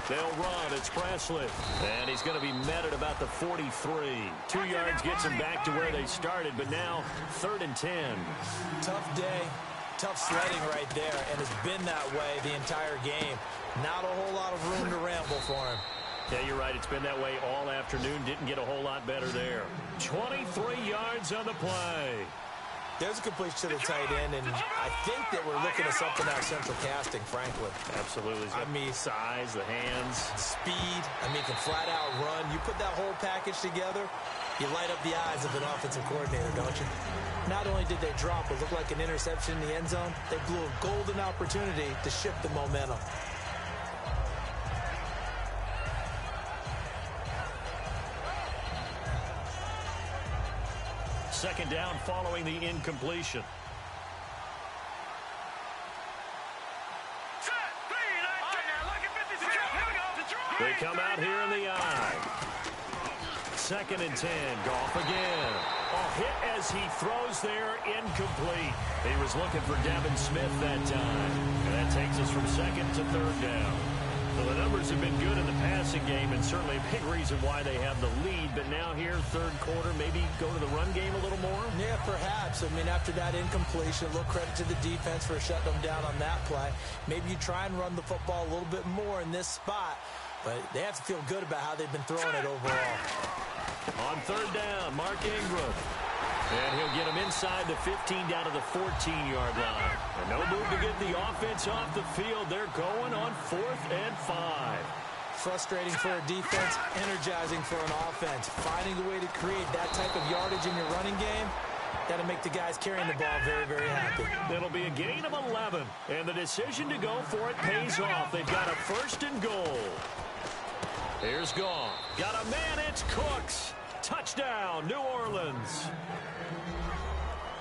They'll run. It's Presley. And he's going to be met at about the 43. 2 yards gets him back to where they started, but now 3rd and 10. Tough day. Tough sledding right there, and it's been that way the entire game. Not a whole lot of room to ramble for him. Yeah, you're right. It's been that way all afternoon. Didn't get a whole lot better there. 23 yards on the play. There's a completion to the tight end, and I think that we're looking at something out of central casting, frankly. Absolutely. I mean, size, the hands. Speed. I mean, can flat out run. You put that whole package together, you light up the eyes of an offensive coordinator, don't you? Not only did they drop what looked like an interception in the end zone, they blew a golden opportunity to shift the momentum. Second down following the incompletion. They come out here in the eye. 2nd and 10. Goff again. A hit as he throws there, incomplete. He was looking for Devin Smith that time. And that takes us from 2nd to 3rd down. Well, the numbers have been good in the passing game, and certainly a big reason why they have the lead. But now here, 3rd quarter, maybe go to the run game a little more? Yeah, perhaps. I mean, after that incompletion, a little credit to the defense for shutting them down on that play. Maybe you try and run the football a little bit more in this spot. But they have to feel good about how they've been throwing it overall. On 3rd down, Mark Ingram. And he'll get him inside the 15 down to the 14-yard line. And no move to get the offense off the field. They're going on 4th and 5. Frustrating for a defense, energizing for an offense. Finding a way to create that type of yardage in your running game, that'll make the guys carrying the ball very, very happy. It'll be a gain of 11. And the decision to go for it pays off. They've got a 1st and goal. Here's Goff. Got a man, it's Cooks. Touchdown, New Orleans.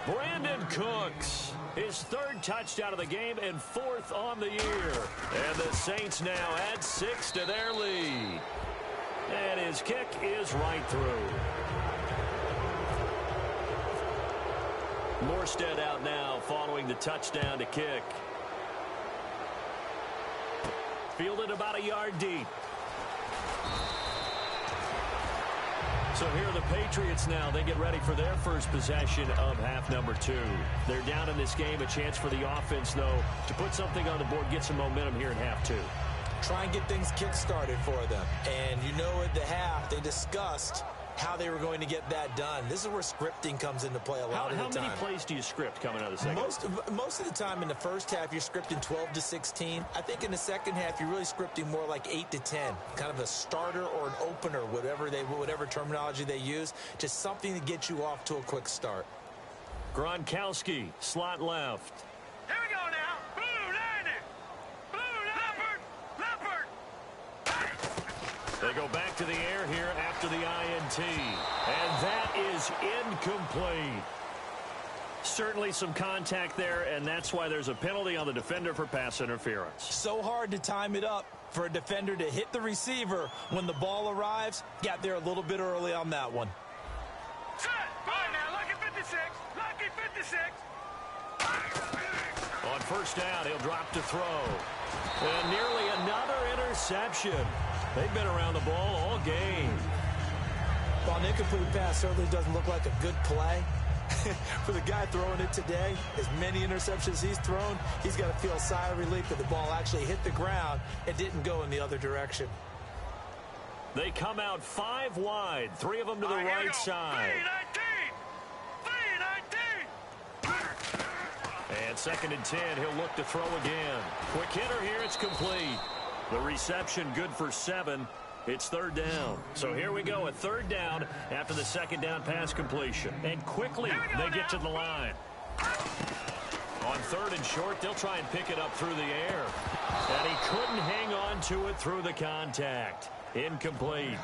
Brandon Cooks, his 3rd touchdown of the game and 4th on the year. And the Saints now add 6 to their lead. And his kick is right through. Morstead out now following the touchdown to kick. Fielded about a yard deep. So here are the Patriots now. They get ready for their first possession of half number 2. They're down in this game. A chance for the offense, though, to put something on the board, get some momentum here in half 2. Try and get things kick-started for them. And you know at the half, they discussed how they were going to get that done. This is where scripting comes into play a lot of the time. How many plays do you script coming out of the second? Most of the time in the first half, you're scripting 12 to 16. I think in the second half, you're really scripting more like 8 to 10. Kind of a starter or an opener, whatever terminology they use. Just something to get you off to a quick start. Gronkowski, slot left. Here we go now. Blue landing. Blue leopard. They go back to the air here after the INT. And that is incomplete. Certainly some contact there, and that's why there's a penalty on the defender for pass interference. So hard to time it up for a defender to hit the receiver when the ball arrives. Got there a little bit early on that one. Set. Right now, lucky 56. Lucky 56. On 1st down, he'll drop to throw. And nearly another interception. They've been around the ball all game. While an incomplete pass certainly doesn't look like a good play, for the guy throwing it today, as many interceptions he's thrown, he's got to feel a sigh of relief that the ball actually hit the ground and didn't go in the other direction. They come out 5 wide, 3 of them to the right side. 3-19. And 2nd and 10, he'll look to throw again. Quick hitter here, it's complete. The reception good for 7. It's 3rd down. So here we go, a 3rd down after the 2nd down pass completion. And quickly, they get to the line. On 3rd and short, they'll try and pick it up through the air. And he couldn't hang on to it through the contact. Incomplete.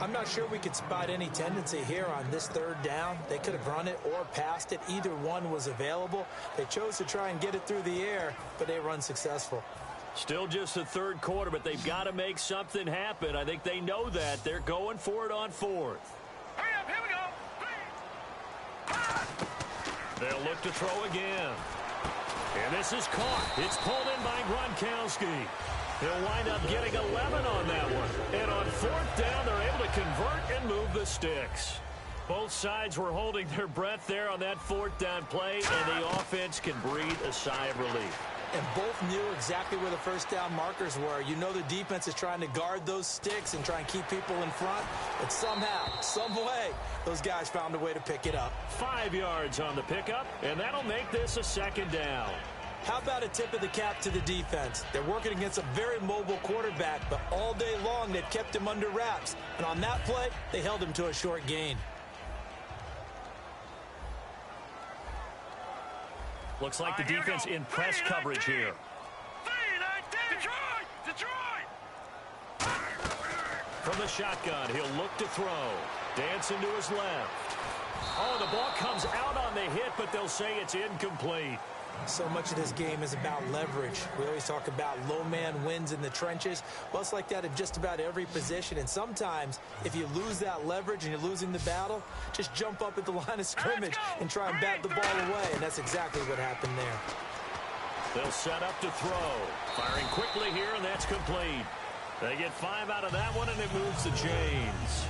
I'm not sure we could spot any tendency here on this third down. They could have run it or passed it. Either one was available. They chose to try and get it through the air, but they were unsuccessful. Still just the third quarter, but they've got to make something happen. I think they know that. They're going for it on fourth. Hurry up, here we go. They'll look to throw again. And this is caught. It's pulled in by Gronkowski. He'll wind up getting 11 on that one. And on fourth down, they're able to convert and move the sticks. Both sides were holding their breath there on that fourth down play, and the offense can breathe a sigh of relief. And both knew exactly where the first down markers were. You know the defense is trying to guard those sticks and try and keep people in front. But somehow, some way, those guys found a way to pick it up. 5 yards on the pickup, and that'll make this a second down. How about a tip of the cap to the defense? They're working against a very mobile quarterback, but all day long they've kept him under wraps. And on that play, they held him to a short gain. Looks like the defense in press coverage here. From the shotgun, he'll look to throw. Dancing to his left. Oh, the ball comes out on the hit, but they'll say it's incomplete. So much of this game is about leverage. We always talk about low man wins in the trenches. Well, it's like that in just about every position. And sometimes, if you lose that leverage and you're losing the battle, just jump up at the line of scrimmage and try and bat the ball away. And that's exactly what happened there. They'll set up to throw. Firing quickly here, and that's complete. They get 5 out of that one, and it moves the chains.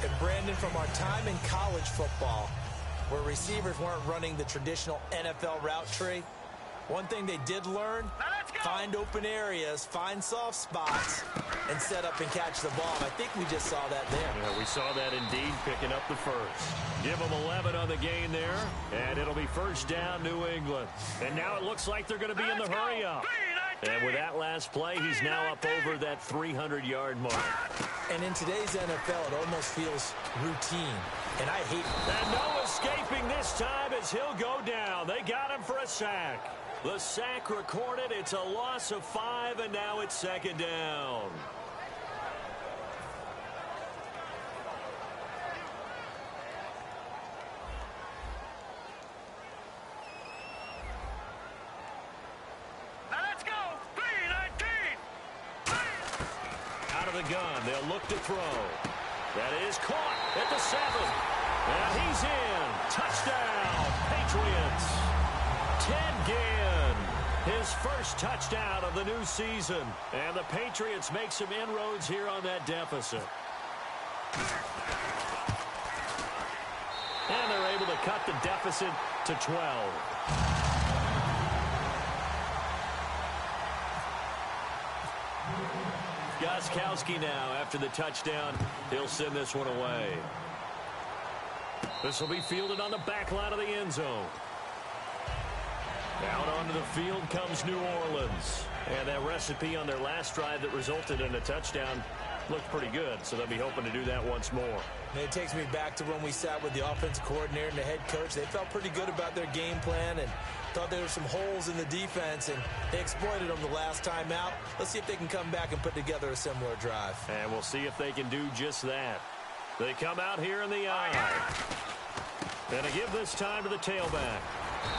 And Brandon, from our time in college football, where receivers weren't running the traditional NFL route tree, one thing they did learn, find open areas, find soft spots, and set up and catch the ball. And I think we just saw that there. Yeah, we saw that indeed, picking up the first. Give them 11 on the gain there, and it'll be first down, New England. And now it looks like they're going to be in the hurry up. And with that last play, he's now up over that 300-yard mark. And in today's NFL, it almost feels routine. And I hate it. And no escaping this time as he'll go down. They got him for a sack. The sack recorded. It's a loss of 5, and now it's second down. Out of the gun, they'll look to throw. That is caught at the 7. And he's in. Touchdown, Patriots. Ted Ginn, his first touchdown of the new season. And the Patriots make some inroads here on that deficit. And they're able to cut the deficit to 12. Gostkowski now, after the touchdown, he'll send this one away. This will be fielded on the back line of the end zone. Out onto the field comes New Orleans. And that recipe on their last drive that resulted in a touchdown looked pretty good, so they'll be hoping to do that once more. And it takes me back to when we sat with the offensive coordinator and the head coach. They felt pretty good about their game plan and thought there were some holes in the defense, and they exploited them the last time out. Let's see if they can come back and put together a similar drive. And we'll see if they can do just that. They come out here in the eye. And to give this time to the tailback.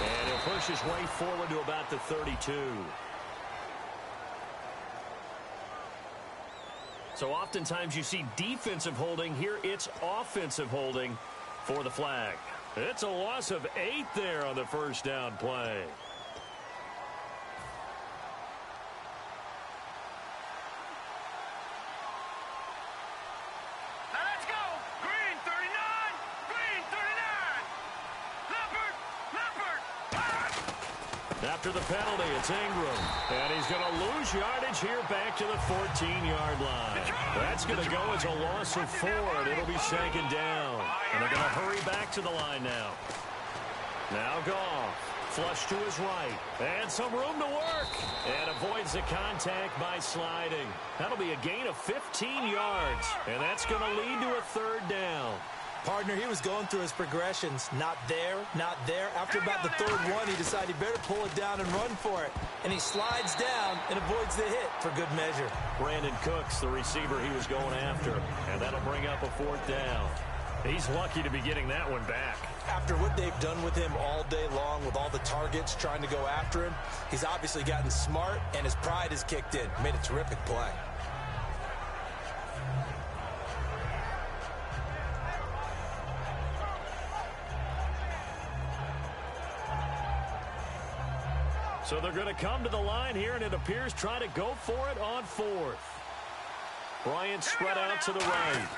And he'll push his way forward to about the 32. So oftentimes you see defensive holding. Here it's offensive holding for the flag. It's a loss of 8 there on the first down play. Let's go. Green 39. Green 39. Leopard. After the penalty, it's Ingram. And he's going to lose yardage here back to the 14-yard line. That's going to go as a loss of 4, and it'll be second down. And they're going to hurry back to the line now. Now Goff, flush to his right, and some room to work, and avoids the contact by sliding. That'll be a gain of 15 yards, and that's going to lead to a third down. Partner, he was going through his progressions. Not there, not there. After about the third one, he decided he better pull it down and run for it. And he slides down and avoids the hit for good measure. Brandon Cooks, the receiver he was going after. And that'll bring up a 4th down. He's lucky to be getting that one back. After what they've done with him all day long, with all the targets trying to go after him, he's obviously gotten smart, and his pride has kicked in. Made a terrific play. So they're going to come to the line here, and it appears trying to go for it on 4th. Bryant spread out to the right.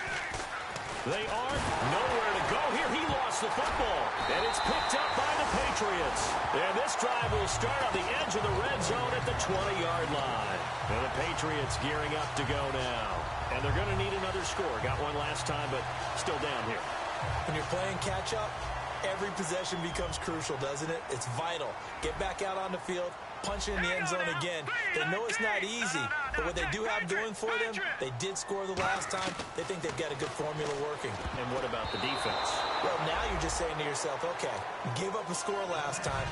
They are nowhere to go here. He lost the football, and it's picked up by the Patriots. And this drive will start on the edge of the red zone at the 20-yard line. And the Patriots gearing up to go now. And they're going to need another score. Got one last time, but still down here. When you're playing catch-up, every possession becomes crucial, doesn't it? It's vital. Get back out on the field, punch in the end zone again. They know it's not easy, but what they do have going for them, they did score the last time. They think they've got a good formula working. And what about the defense? Well, now you're just saying to yourself, okay, we gave up a score last time.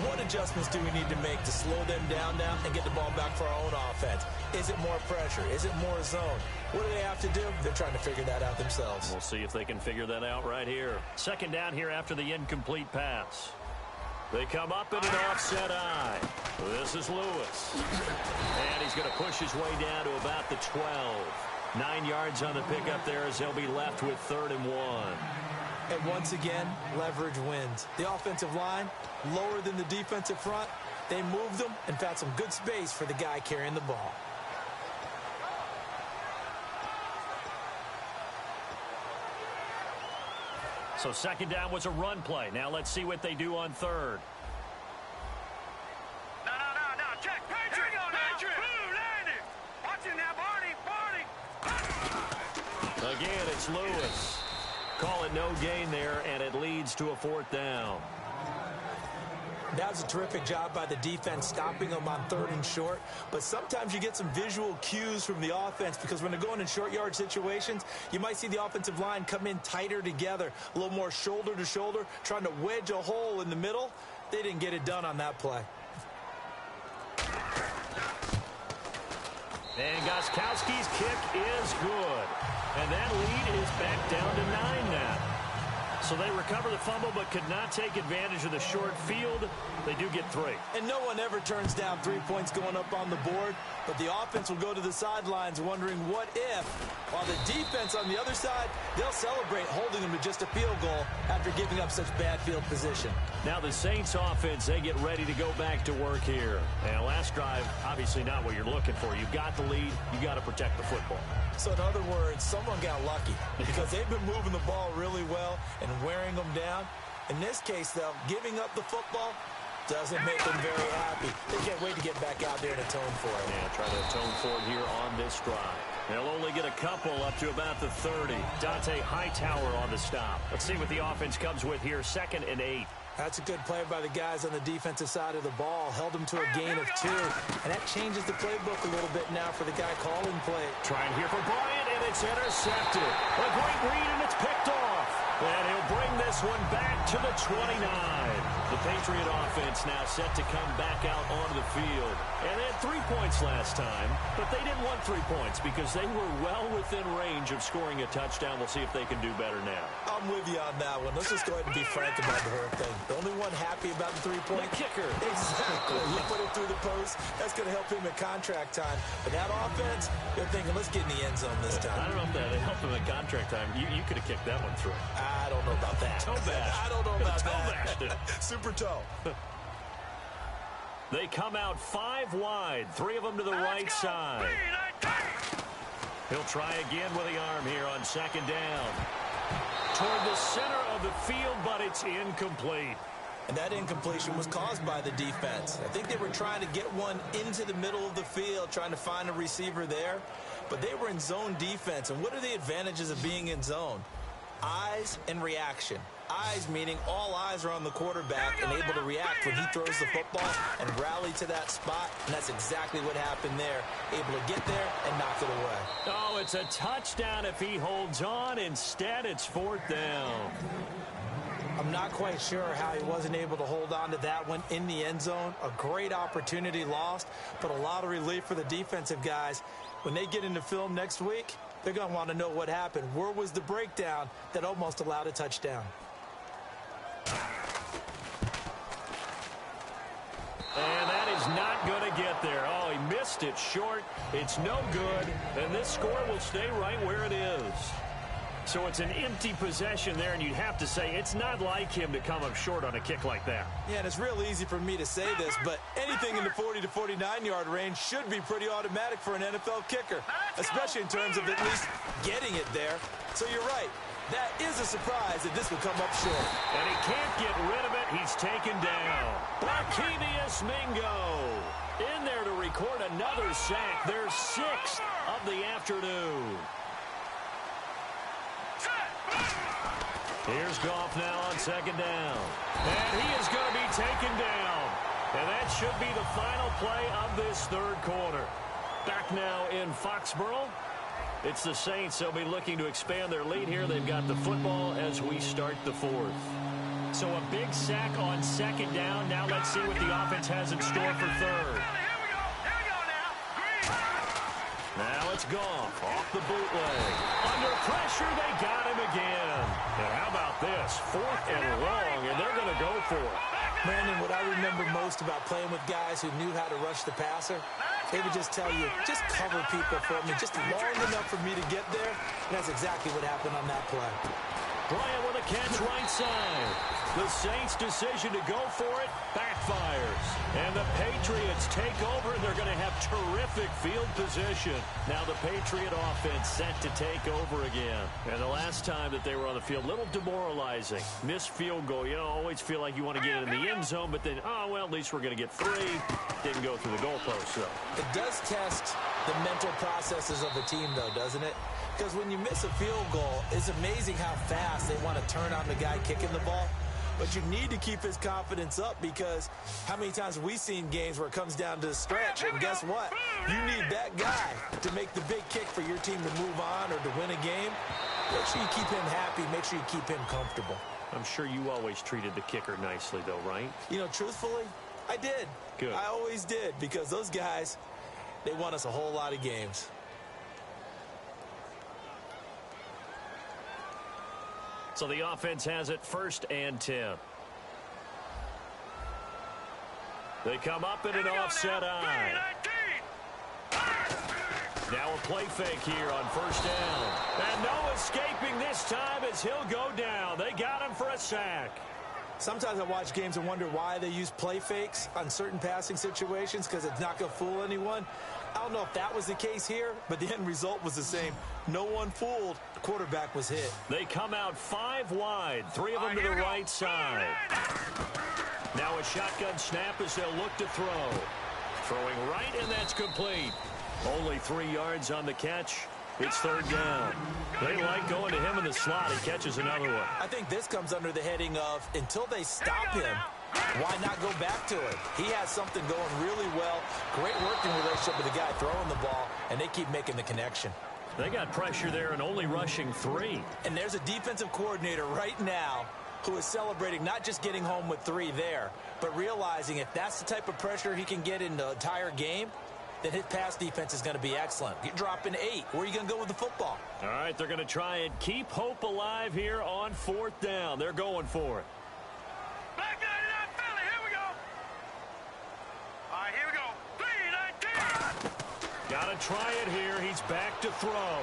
What adjustments do we need to make to slow them down now and get the ball back for our own offense? Is it more pressure? Is it more zone? What do they have to do? They're trying to figure that out themselves. We'll see if they can figure that out right here. 2nd down here after the incomplete pass. They come up in an offset eye. This is Lewis. And he's going to push his way down to about the 12. 9 yards on the pickup there as they'll be left with 3rd and 1. And once again, leverage wins. The offensive line, lower than the defensive front. They moved them and found some good space for the guy carrying the ball. So 2nd down was a run play. Now let's see what they do on 3rd. No, check. Patriot! Blue, landing! Watch him now, Barney! Again, it's Lewis. Call it no gain there, and it leads to a 4th down. That was a terrific job by the defense stopping them on 3rd and short. But sometimes you get some visual cues from the offense because when they're going in short yard situations, you might see the offensive line come in tighter together, a little more shoulder to shoulder, trying to wedge a hole in the middle. They didn't get it done on that play. And Gostkowski's kick is good. And that lead is back down to 9 now. So they recover the fumble but could not take advantage of the short field. They do get 3. And no one ever turns down 3 points going up on the board, but the offense will go to the sidelines wondering what if, while the defense on the other side, they'll celebrate holding them to just a field goal after giving up such bad field position. Now the Saints offense, they get ready to go back to work here. And last drive, obviously not what you're looking for. You've got the lead. You got to protect the football. So in other words, someone got lucky because they've been moving the ball really well and wearing them down. In this case, though, giving up the football doesn't make them very happy. They can't wait to get back out there and atone for it. Yeah, try to atone for it here on this drive. They'll only get a couple up to about the 30. Dante Hightower on the stop. Let's see what the offense comes with here. 2nd and 8. That's a good play by the guys on the defensive side of the ball. Held them to a gain of 2. And that changes the playbook a little bit now for the guy calling play. Trying here for Bryant, and it's intercepted. A great read, and it's picked off. And he'll bring this one back to the 29. The Patriot offense now set to come back out onto the field. And they had 3 points last time, but they didn't want 3 points because they were well within range of scoring a touchdown. We'll see if they can do better now. I'm with you on that one. Let's just go ahead and be frank about the whole thing. The only one happy about the 3-point kicker. Exactly. You put it through the post. That's going to help him at contract time. But that offense, they're thinking, let's get in the end zone this time. I don't know if that helped him at contract time. You could have kicked that one through. I don't know about that. Toe bash. I don't know about Toe that. bashed it. Super toe. They come out 5 wide. 3 of them to the right side. He'll try again with the arm here on 2nd down. Toward the center of the field, but it's incomplete. And that incompletion was caused by the defense. I think they were trying to get one into the middle of the field, trying to find a receiver there. But they were in zone defense. And what are the advantages of being in zone? Eyes and reaction. Eyes meaning all eyes are on the quarterback and able to react when he throws the football and rally to that spot, and that's exactly what happened there. Able to get there and knock it away. Oh, it's a touchdown if he holds on. Instead, it's 4th down. I'm not quite sure how he wasn't able to hold on to that one in the end zone. A great opportunity lost, but a lot of relief for the defensive guys. When they get into film next week, they're going to want to know what happened. Where was the breakdown that almost allowed a touchdown? And that is not going to get there. Oh, he missed it short. It's no good. And this score will stay right where it is. So it's an empty possession there, and you'd have to say it's not like him to come up short on a kick like that. Yeah, and it's real easy for me to say this, but anything in the 40 to 49-yard range should be pretty automatic for an NFL kicker, especially in terms of at least getting it there. So you're right. That is a surprise that this will come up short. And he can't get rid of it. He's taken down. Barkevius Mingo in there to record another sack. Their 6th of the afternoon. Here's Goff now on 2nd down. And he is going to be taken down. And that should be the final play of this 3rd quarter. Back now in Foxborough. It's the Saints. They'll be looking to expand their lead here. They've got the football as we start the 4th. So a big sack on 2nd down. Now let's see what the offense has in store for 3rd. Now it's Goff off the bootleg. Under pressure, they got him again. And how about this? 4th and long, and they're going to go for it. Brandon, what I remember most about playing with guys who knew how to rush the passer, they would just tell you, just cover people for me, just long enough for me to get there. And that's exactly what happened on that play. Bryant with a catch right side. The Saints' decision to go for it backfires. And the Patriots take over, and they're going to have terrific field position. Now the Patriot offense set to take over again. And the last time that they were on the field, a little demoralizing. Missed field goal. You know, always feel like you want to get it in the end zone, but then, oh, well, at least we're going to get 3. Didn't go through the goalpost, though. It does test the mental processes of a team, though, doesn't it? Because when you miss a field goal, it's amazing how fast they want to turn on the guy kicking the ball. But you need to keep his confidence up, because how many times have we seen games where it comes down to the stretch, and guess what? You need that guy to make the big kick for your team to move on or to win a game. Make sure you keep him happy. Make sure you keep him comfortable. I'm sure you always treated the kicker nicely, though, right? You know, truthfully, I did. Good. I always did, because those guys, they won us a whole lot of games. So the offense has it 1st and 10. They come up in an offset eye. Now a play fake here on 1st down. And no escaping this time as he'll go down. They got him for a sack. Sometimes I watch games and wonder why they use play fakes on certain passing situations, because it's not going to fool anyone. I don't know if that was the case here, but the end result was the same. No one fooled. The quarterback was hit. They come out 5 wide, 3 of them to the right side. Now a shotgun snap as they'll look to throw. Throwing right, and that's complete. Only 3 yards on the catch. It's 3rd down. They like going to him in the slot. He catches another one. I think this comes under the heading of, until they stop him, why not go back to it? He has something going really well. Great working relationship with the guy throwing the ball, and they keep making the connection. They got pressure there and only rushing 3. And there's a defensive coordinator right now who is celebrating not just getting home with 3 there, but realizing if that's the type of pressure he can get in the entire game, then his pass defense is going to be excellent. You're dropping 8. Where are you going to go with the football? All right, they're going to try and keep hope alive here on 4th down. They're going for it. Back 99 Philly, here we go. All right, here we go. 3-19. Got to try it here. He's back to throw.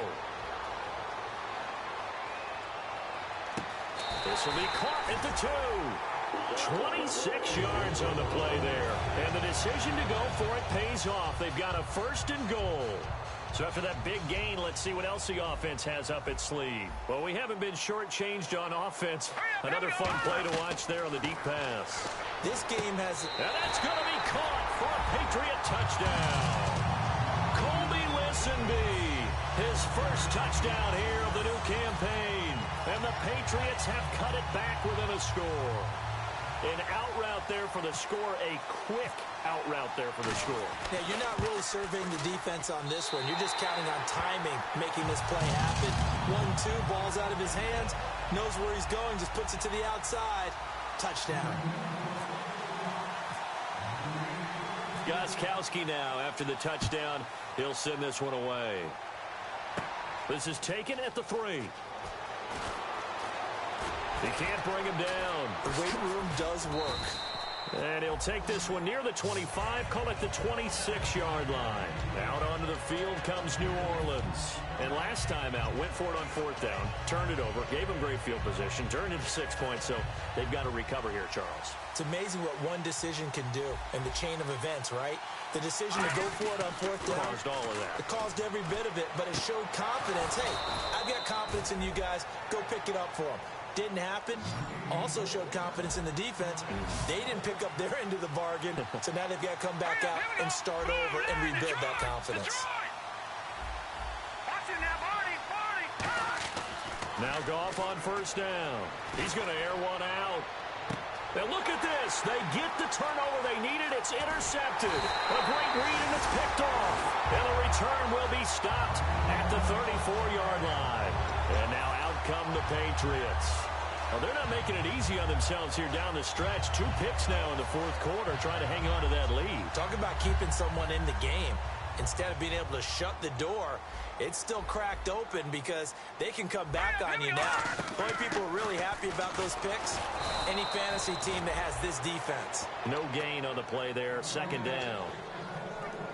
This will be caught at the 2. 26 yards on the play there. And the decision to go for it pays off. They've got a 1st and goal. So after that big gain, let's see what else the offense has up its sleeve. Well, we haven't been shortchanged on offense. Another fun play to watch there on the deep pass. This game has... And that's going to be caught for a Patriot touchdown. Colby Listenby His first touchdown here of the new campaign. And the Patriots have cut it back within a score. An out route there for the score, a quick out route there for the score. Yeah, you're not really surveying the defense on this one. You're just counting on timing, making this play happen. 1-2, ball's out of his hands, knows where he's going, just puts it to the outside. Touchdown. Gostkowski now, after the touchdown, he'll send this one away. This is taken at the 3. He can't bring him down. The weight room does work. And he'll take this one near the 25, call it the 26-yard line. Out onto the field comes New Orleans. And last time out, went for it on 4th down, turned it over, gave him great field position, turned it to 6 points, so they've got to recover here, Charles. It's amazing what one decision can do in the chain of events, right? The decision to go for it on 4th down. Caused all of that. It caused every bit of it, but it showed confidence. Hey, I've got confidence in you guys. Go pick it up for them. Didn't happen. Also showed confidence in the defense. They didn't pick up their end of the bargain, so now they've got to come back out and start over and rebuild that confidence. Now Goff on 1st down. He's going to air one out. Now look at this. They get the turnover they needed. It's intercepted. A great read, and it's picked off. And the return will be stopped at the 34-yard line. And now out come the Patriots. Well, they're not making it easy on themselves here down the stretch. 2 picks now in the 4th quarter, trying to hang on to that lead. Talk about keeping someone in the game. Instead of being able to shut the door, it's still cracked open because they can come back on you now. The only people who are really happy about those picks, any fantasy team that has this defense. No gain on the play there, 2nd down.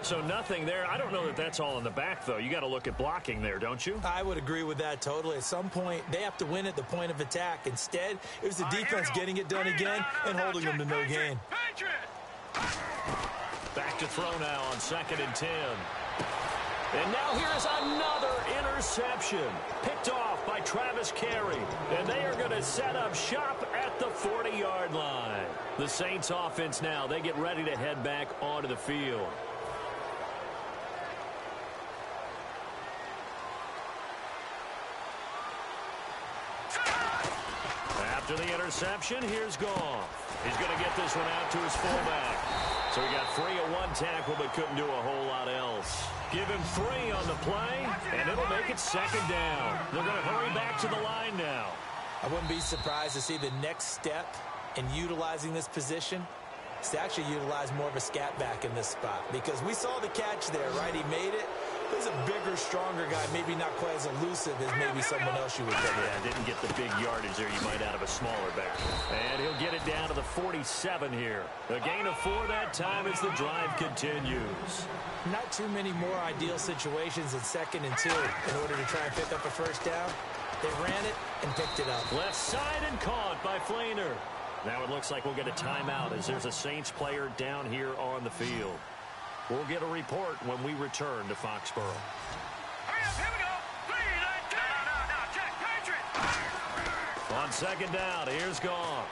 So nothing there. I don't know that that's all in the back, though. You got to look at blocking there, don't you? I would agree with that totally. At some point, they have to win at the point of attack. Instead, it was the defense getting it done again and holding them to no gain. Back to throw now on 2nd and 10. And now here's another interception. Picked off by Travis Carey. And they are going to set up shop at the 40-yard line. The Saints offense now, they get ready to head back onto the field. After the interception, here's Goff. He's going to get this one out to his fullback. So he got free of 1 tackle, but couldn't do a whole lot else. Give him 3 on the play, and it'll make it 2nd down. They're going to hurry back to the line now. I wouldn't be surprised to see the next step in utilizing this position is to actually utilize more of a scat back in this spot. Because we saw the catch there, right? He made it. He's a bigger, stronger guy, maybe not quite as elusive as maybe someone else you would think. Yeah, didn't get the big yardage there you might out of a smaller back. And he'll get it down to the 47 here. A gain of 4 that time as the drive continues. Not too many more ideal situations in 2nd and 2 in order to try and pick up a 1st down. They ran it and picked it up. Left side and caught by Flainer. Now it looks like we'll get a timeout as there's a Saints player down here on the field. We'll get a report when we return to Foxborough. Hurry up, here we go. 3, 9, 10. No, check, Patriot. On 2nd down, here's Goff.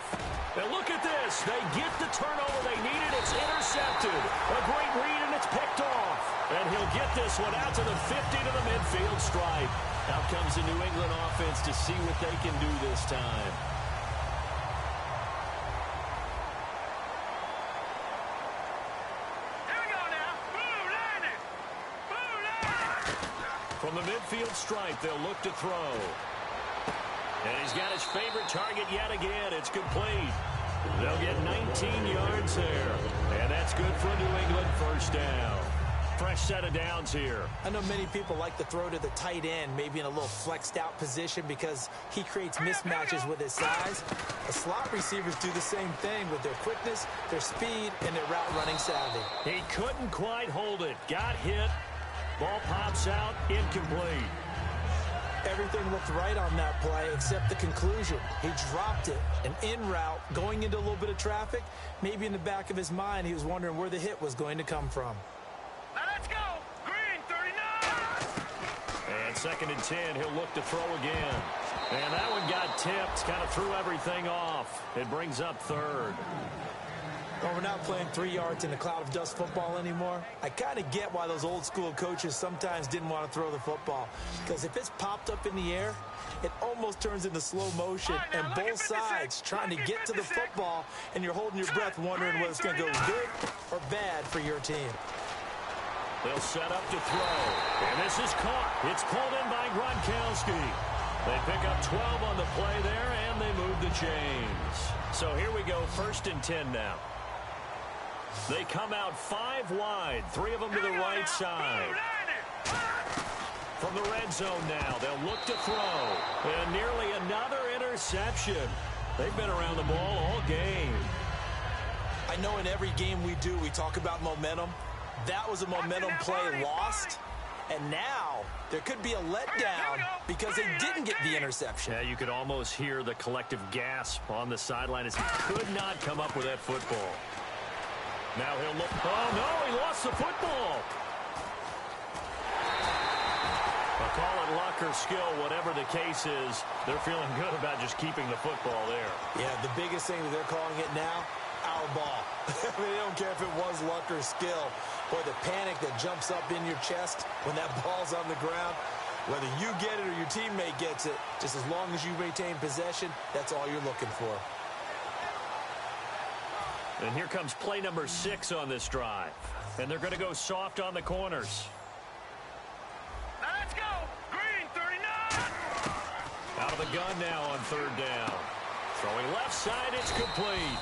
Now look at this. They get the turnover they needed. It's intercepted. A great read, and it's picked off. And he'll get this one out to the 50 to the midfield stripe. Out comes the New England offense to see what they can do this time. From the midfield stripe, they'll look to throw. And he's got his favorite target yet again. It's complete. They'll get 19 yards there. And that's good for a New England 1st down. Fresh set of downs here. I know many people like to throw to the tight end, maybe in a little flexed out position because he creates mismatches with his size. The slot receivers do the same thing with their quickness, their speed, and their route running savvy. He couldn't quite hold it. Got hit. Ball pops out, incomplete. Everything looked right on that play except the conclusion. He dropped it, an in route, going into a little bit of traffic. Maybe in the back of his mind, he was wondering where the hit was going to come from. Now let's go. Green, 39. And 2nd and 10, he'll look to throw again. And that one got tipped, kind of threw everything off. It brings up 3rd. Well, we're not playing 3 yards in a cloud of dust football anymore. I kind of get why those old school coaches sometimes didn't want to throw the football. Because if it's popped up in the air, it almost turns into slow motion. And both sides trying to get to the football, and you're holding your breath wondering whether it's going to go good or bad for your team. They'll set up to throw. And this is caught. It's pulled in by Gronkowski. They pick up 12 on the play there, and they move the chains. So here we go, 1st and 10 now. They come out 5 wide, 3 of them to the right side. From the red zone now, they'll look to throw. And nearly another interception. They've been around the ball all game. I know in every game we do, we talk about momentum. That was a momentum play lost. And now there could be a letdown because they didn't get the interception. Yeah, you could almost hear the collective gasp on the sideline as he could not come up with that football. Now he'll look. Oh, no, he lost the football. I'll call it luck or skill, whatever the case is. They're feeling good about just keeping the football there. Yeah, the biggest thing that they're calling it now, our ball. I mean, they don't care if it was luck or skill. Boy, the panic that jumps up in your chest when that ball's on the ground, whether you get it or your teammate gets it, just as long as you maintain possession, that's all you're looking for. And here comes play number 6 on this drive. And they're going to go soft on the corners. Now let's go. Green, 39. Out of the gun now on 3rd down. Throwing left side, it's complete.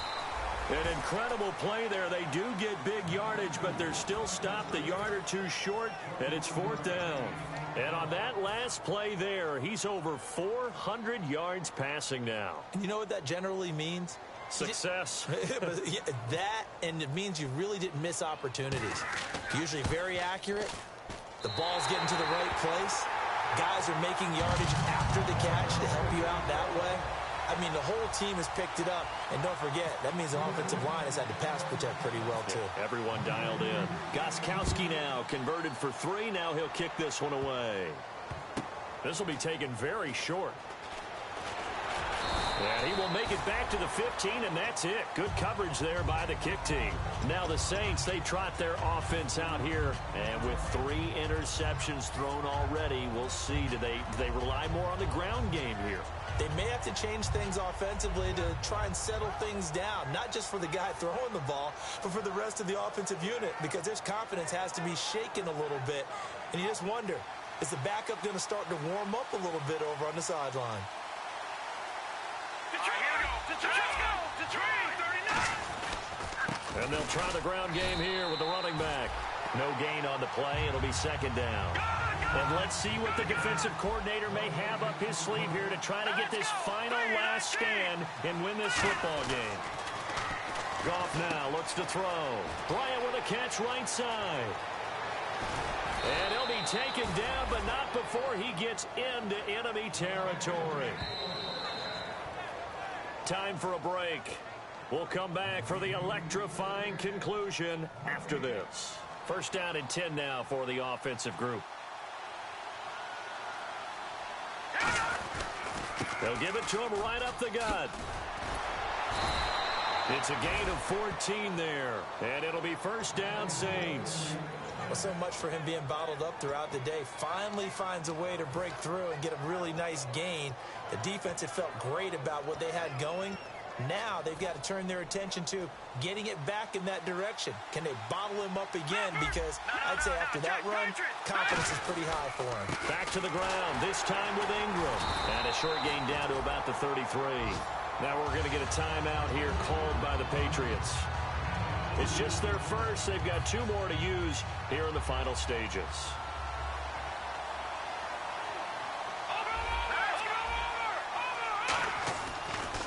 An incredible play there. They do get big yardage, but they're still stopped a yard or 2 short, and it's 4th down. And on that last play there, he's over 400 yards passing now. And you know what that generally means? Success. That, and it means you really didn't miss opportunities. Usually very accurate. The ball's getting to the right place. Guys are making yardage after the catch to help you out that way. I mean, the whole team has picked it up. And don't forget, that means the offensive line has had to pass protect pretty well, too. Yeah, everyone dialed in. Gostkowski now converted for 3. Now he'll kick this one away. This will be taken very short. And he will make it back to the 15, and that's it. Good coverage there by the kick team. Now the Saints, they trot their offense out here. And with 3 interceptions thrown already, we'll see. Do they rely more on the ground game here? They may have to change things offensively to try and settle things down, not just for the guy throwing the ball, but for the rest of the offensive unit, because their confidence has to be shaken a little bit. And you just wonder, is the backup going to start to warm up a little bit over on the sideline? And they'll try the ground game here with the running back. No gain on the play. It'll be 2nd down. And let's see what the defensive coordinator may have up his sleeve here to try to get this final last stand and win this football game. Goff now looks to throw. Bryant with a catch right side. And he'll be taken down, but not before he gets into enemy territory. Time for a break. We'll come back for the electrifying conclusion after this. 1st down and 10 now for the offensive group. They'll give it to him right up the gut. It's a gain of 14 there, and it'll be 1st down Saints. Well, so much for him being bottled up throughout the day. Finally finds a way to break through and get a really nice gain. The defense had felt great about what they had going. Now they've got to turn their attention to getting it back in that direction. Can they bottle him up again? Because I'd say after that run, confidence is pretty high for him. Back to the ground, this time with Ingram. And a short gain down to about the 33. Now we're going to get a timeout here called by the Patriots. It's just their first. They've got 2 more to use here in the final stages.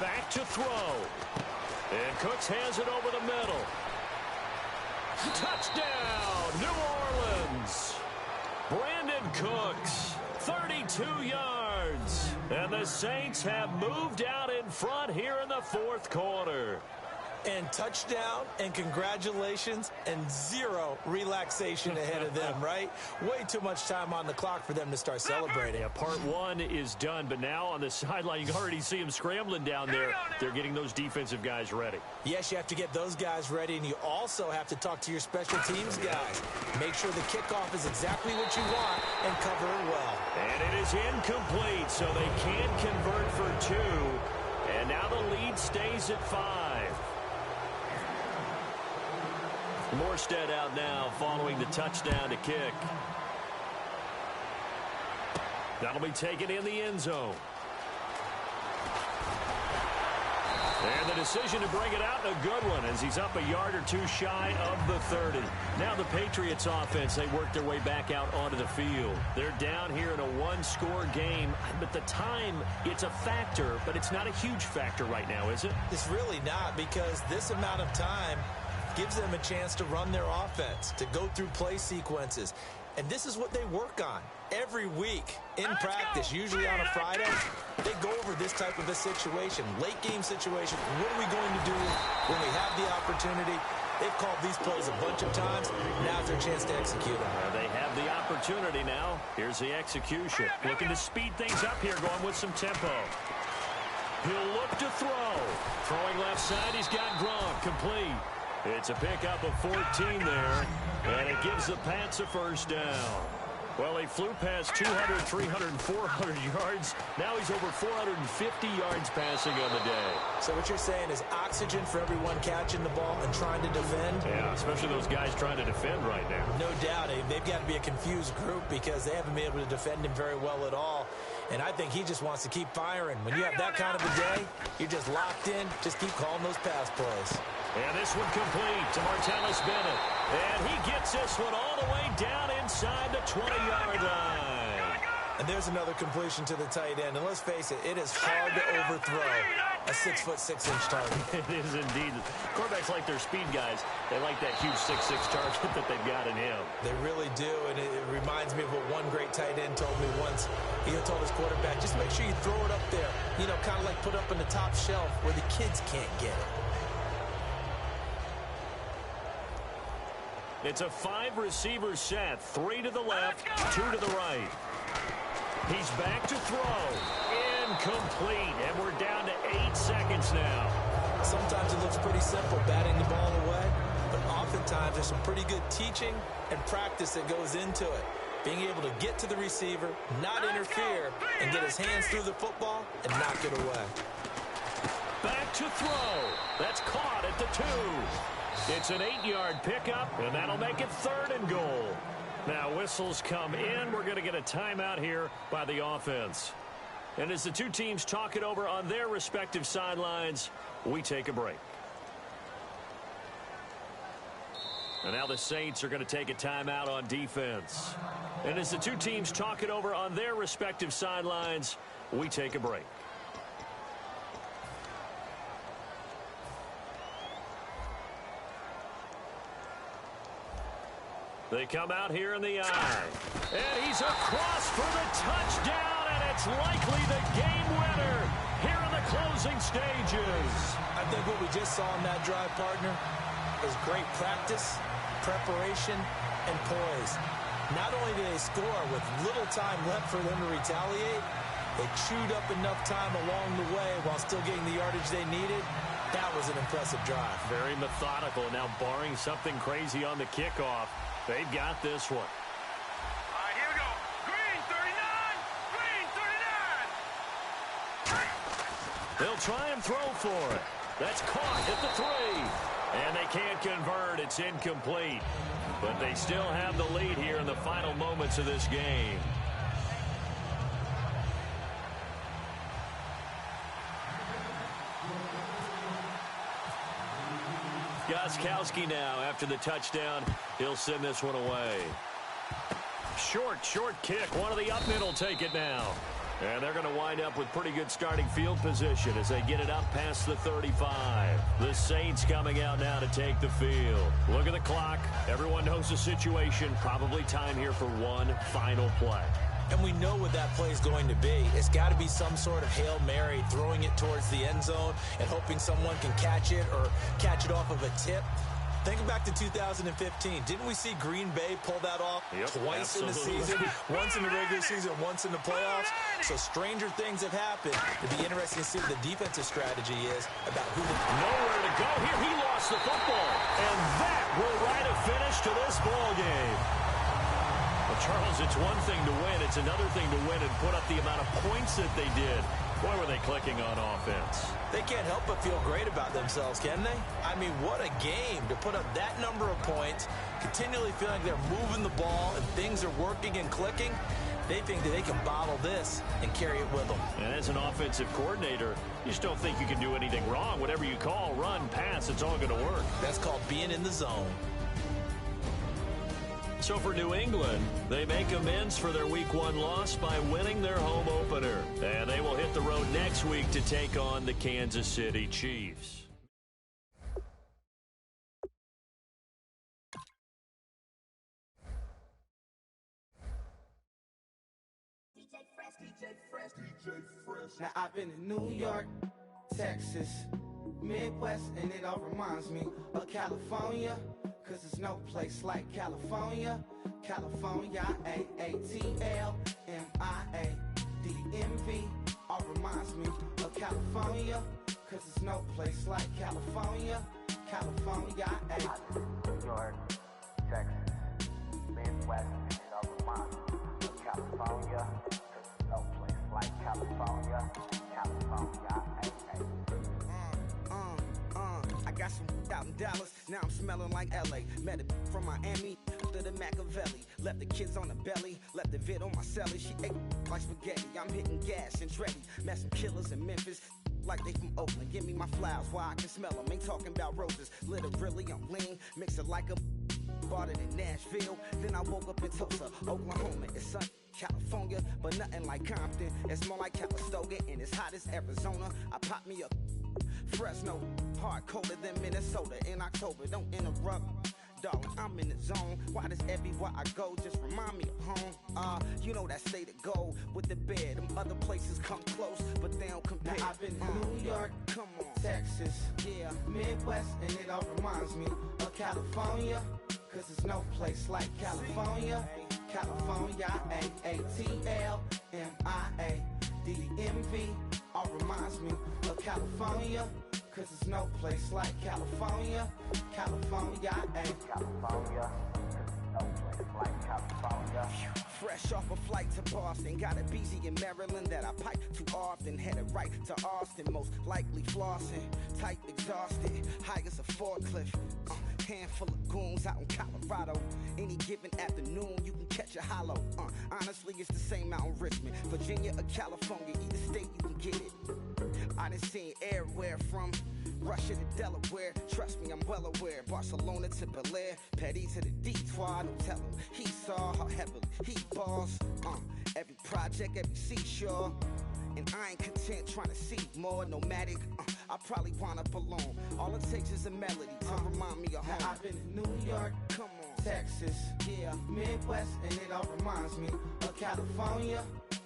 Back to throw. And Cooks has it over the middle. Touchdown, New Orleans. Brandon Cooks, 32 yards. And the Saints have moved out in front here in the 4th quarter. And touchdown, and congratulations, and zero relaxation ahead of them, right? Way too much time on the clock for them to start celebrating. Yeah, part one is done, but now on the sideline, you can already see them scrambling down there. They're getting those defensive guys ready. Yes, you have to get those guys ready, and you also have to talk to your special teams guys. Make sure the kickoff is exactly what you want and cover it well. And it is incomplete, so they can't convert for two. And now the lead stays at 5. Morstead out now following the touchdown to kick. That'll be taken in the end zone. And the decision to bring it out, a good one, as he's up a yard or two shy of the 30. Now the Patriots offense, they work their way back out onto the field. They're down here in a one-score game, but the time, it's a factor, but it's not a huge factor right now, is it? It's really not, because this amount of time gives them a chance to run their offense, to go through play sequences. And this is what they work on every week in practice, usually on a Friday. They go over this type of a situation, late game situation. What are we going to do when we have the opportunity? They've called these plays a bunch of times. Now's their chance to execute them. They have the opportunity now. Here's the execution. Looking to speed things up here, going with some tempo. He'll look to throw. Throwing left side, he's got Gronk, complete. It's a pickup of 14 there, and it gives the Pats a first down. Well, he flew past 200, 300, 400 yards. Now he's over 450 yards passing on the day. So what you're saying is oxygen for everyone catching the ball and trying to defend? Yeah, especially those guys trying to defend right now. No doubt. They've got to be a confused group because they haven't been able to defend him very well at all. And I think he just wants to keep firing. When you have that kind of a day, you're just locked in. Just keep calling those pass plays. And this one complete to Martellus Bennett. And he gets this one all the way down inside the 20-yard line. And there's another completion to the tight end. And let's face it, it is hard to overthrow a 6'6" target. It is indeed. Quarterbacks like their speed guys. They like that huge 6'6" target that they've got in him. They really do. And it reminds me of what one great tight end told me once. He told his quarterback, just make sure you throw it up there. You know, kind of like put up in the top shelf where the kids can't get it. It's a 5-receiver set. 3 to the left, 2 to the right. He's back to throw. Incomplete. And we're down to 8 seconds now. Sometimes it looks pretty simple, batting the ball away. But oftentimes there's some pretty good teaching and practice that goes into it. Being able to get to the receiver, not interfere, and get his hands through the football and knock it away. Back to throw. That's caught at the 2. It's an 8-yard pickup, and that'll make it 3rd and goal. Now whistles come in. We're going to get a timeout here by the offense. And as the two teams talk it over on their respective sidelines, we take a break. And now the Saints are going to take a timeout on defense. And as the two teams talk it over on their respective sidelines, we take a break. They come out here in the eye. And he's across for the touchdown, and it's likely the game winner here in the closing stages. I think what we just saw in that drive, partner, is great practice, preparation, and poise. Not only did they score with little time left for them to retaliate, they chewed up enough time along the way while still getting the yardage they needed. That was an impressive drive. Very methodical. Now, barring something crazy on the kickoff, they've got this one. All right, here we go. Green 39. Green 39. They'll try and throw for it. That's caught at the 3. And they can't convert. It's incomplete. But they still have the lead here in the final moments of this game. Gostkowski now after the touchdown. He'll send this one away. Short kick. One of the up mid will take it now. And they're going to wind up with pretty good starting field position as they get it up past the 35. The Saints coming out now to take the field. Look at the clock. Everyone knows the situation. Probably time here for one final play. And we know what that play is going to be. It's got to be some sort of Hail Mary, throwing it towards the end zone and hoping someone can catch it or catch it off of a tip. Think back to 2015. Didn't we see Green Bay pull that off twice in the season? Once in the regular season, once in the playoffs. So stranger things have happened. It'd be interesting to see what the defensive strategy is about who. Nowhere to go here. He lost the football. And that will write a finish to this ball game. Well, Charles, it's one thing to win. It's another thing to win and put up the amount of points that they did. Boy, were they clicking on offense. They can't help but feel great about themselves, can they? I mean, what a game to put up that number of points, continually feeling they're moving the ball and things are working and clicking. They think that they can bottle this and carry it with them. And as an offensive coordinator, you just don't think you can do anything wrong. Whatever you call, run, pass, it's all going to work. That's called being in the zone. So for New England, they make amends for their Week 1 loss by winning their home opener. And they will hit the road next week to take on the Kansas City Chiefs. Now I've been in New York, Texas, Midwest, and it all reminds me of California. Cause there's no place like California. California, A-A-T-L-M-I-A-D-M-V. All reminds me of California. Cause there's no place like California. California, New York, Texas, Midwest, and it all reminds me of California. Cause there's no place like California. California, I got some out in Dallas, now I'm smelling like LA. Met a from Miami, to the Machiavelli. Left the kids on the belly, left the vid on my celly. She ate like spaghetti, I'm hitting gas and Dreddy. Met some killers in Memphis, like they from Oakland. Give me my flowers while I can smell them. Ain't talking about roses, literally I'm lean. Mix it like a bought it in Nashville. Then I woke up in Tulsa, Oklahoma. It's sun, California, but nothing like Compton. It's more like Calistoga, and it's hot as Arizona. I pop me a Fresno, hard colder than Minnesota in October. Don't interrupt, darling, I'm in the zone. Why does everywhere I go just remind me of home? You know that state of gold with the bed. Them other places come close, but they don't compare. Now I've been in New York, come on, Texas, yeah, Midwest, and it all reminds me of California. Cause there's no place like California. California, A-A-T-L-M-I-A-D-M-V. All reminds me of California. Cause there's no place like California. California, California, no place like California. Fresh off a flight to Boston, got a BZ in Maryland that I pipe too often. Headed right to Austin, most likely flossing. Tight, exhausted, high as a forklift. Handful of goons out in Colorado. Any given afternoon, you can catch a hollow. Honestly, it's the same out in Richmond, Virginia or California. Either state, you can get it. I done seen everywhere from Russia to Delaware. Trust me, I'm well aware. Barcelona to Bel Air, Petty to the Detroit. No telling he saw how heavily he balls. Every project, every seashore. And I ain't content trying to see more nomadic. I probably wind up alone. All it takes is a melody to remind me of home. Now I've been in New York, come on, Texas, yeah, Midwest, and it all reminds me of California.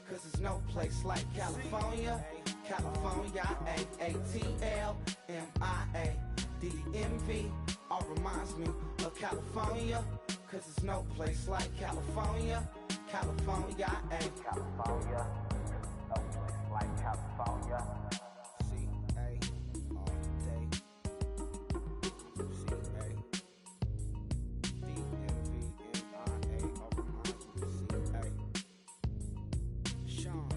Cause there's no place like California. California, A-A-T-L-M-I-A-D-M-V. All reminds me of California. Cause there's no place like California. California, California, no place like California. C-A all day. C-A D-M-V-M-I-A. All reminds me of C-A. Sean.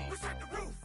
We set the roof.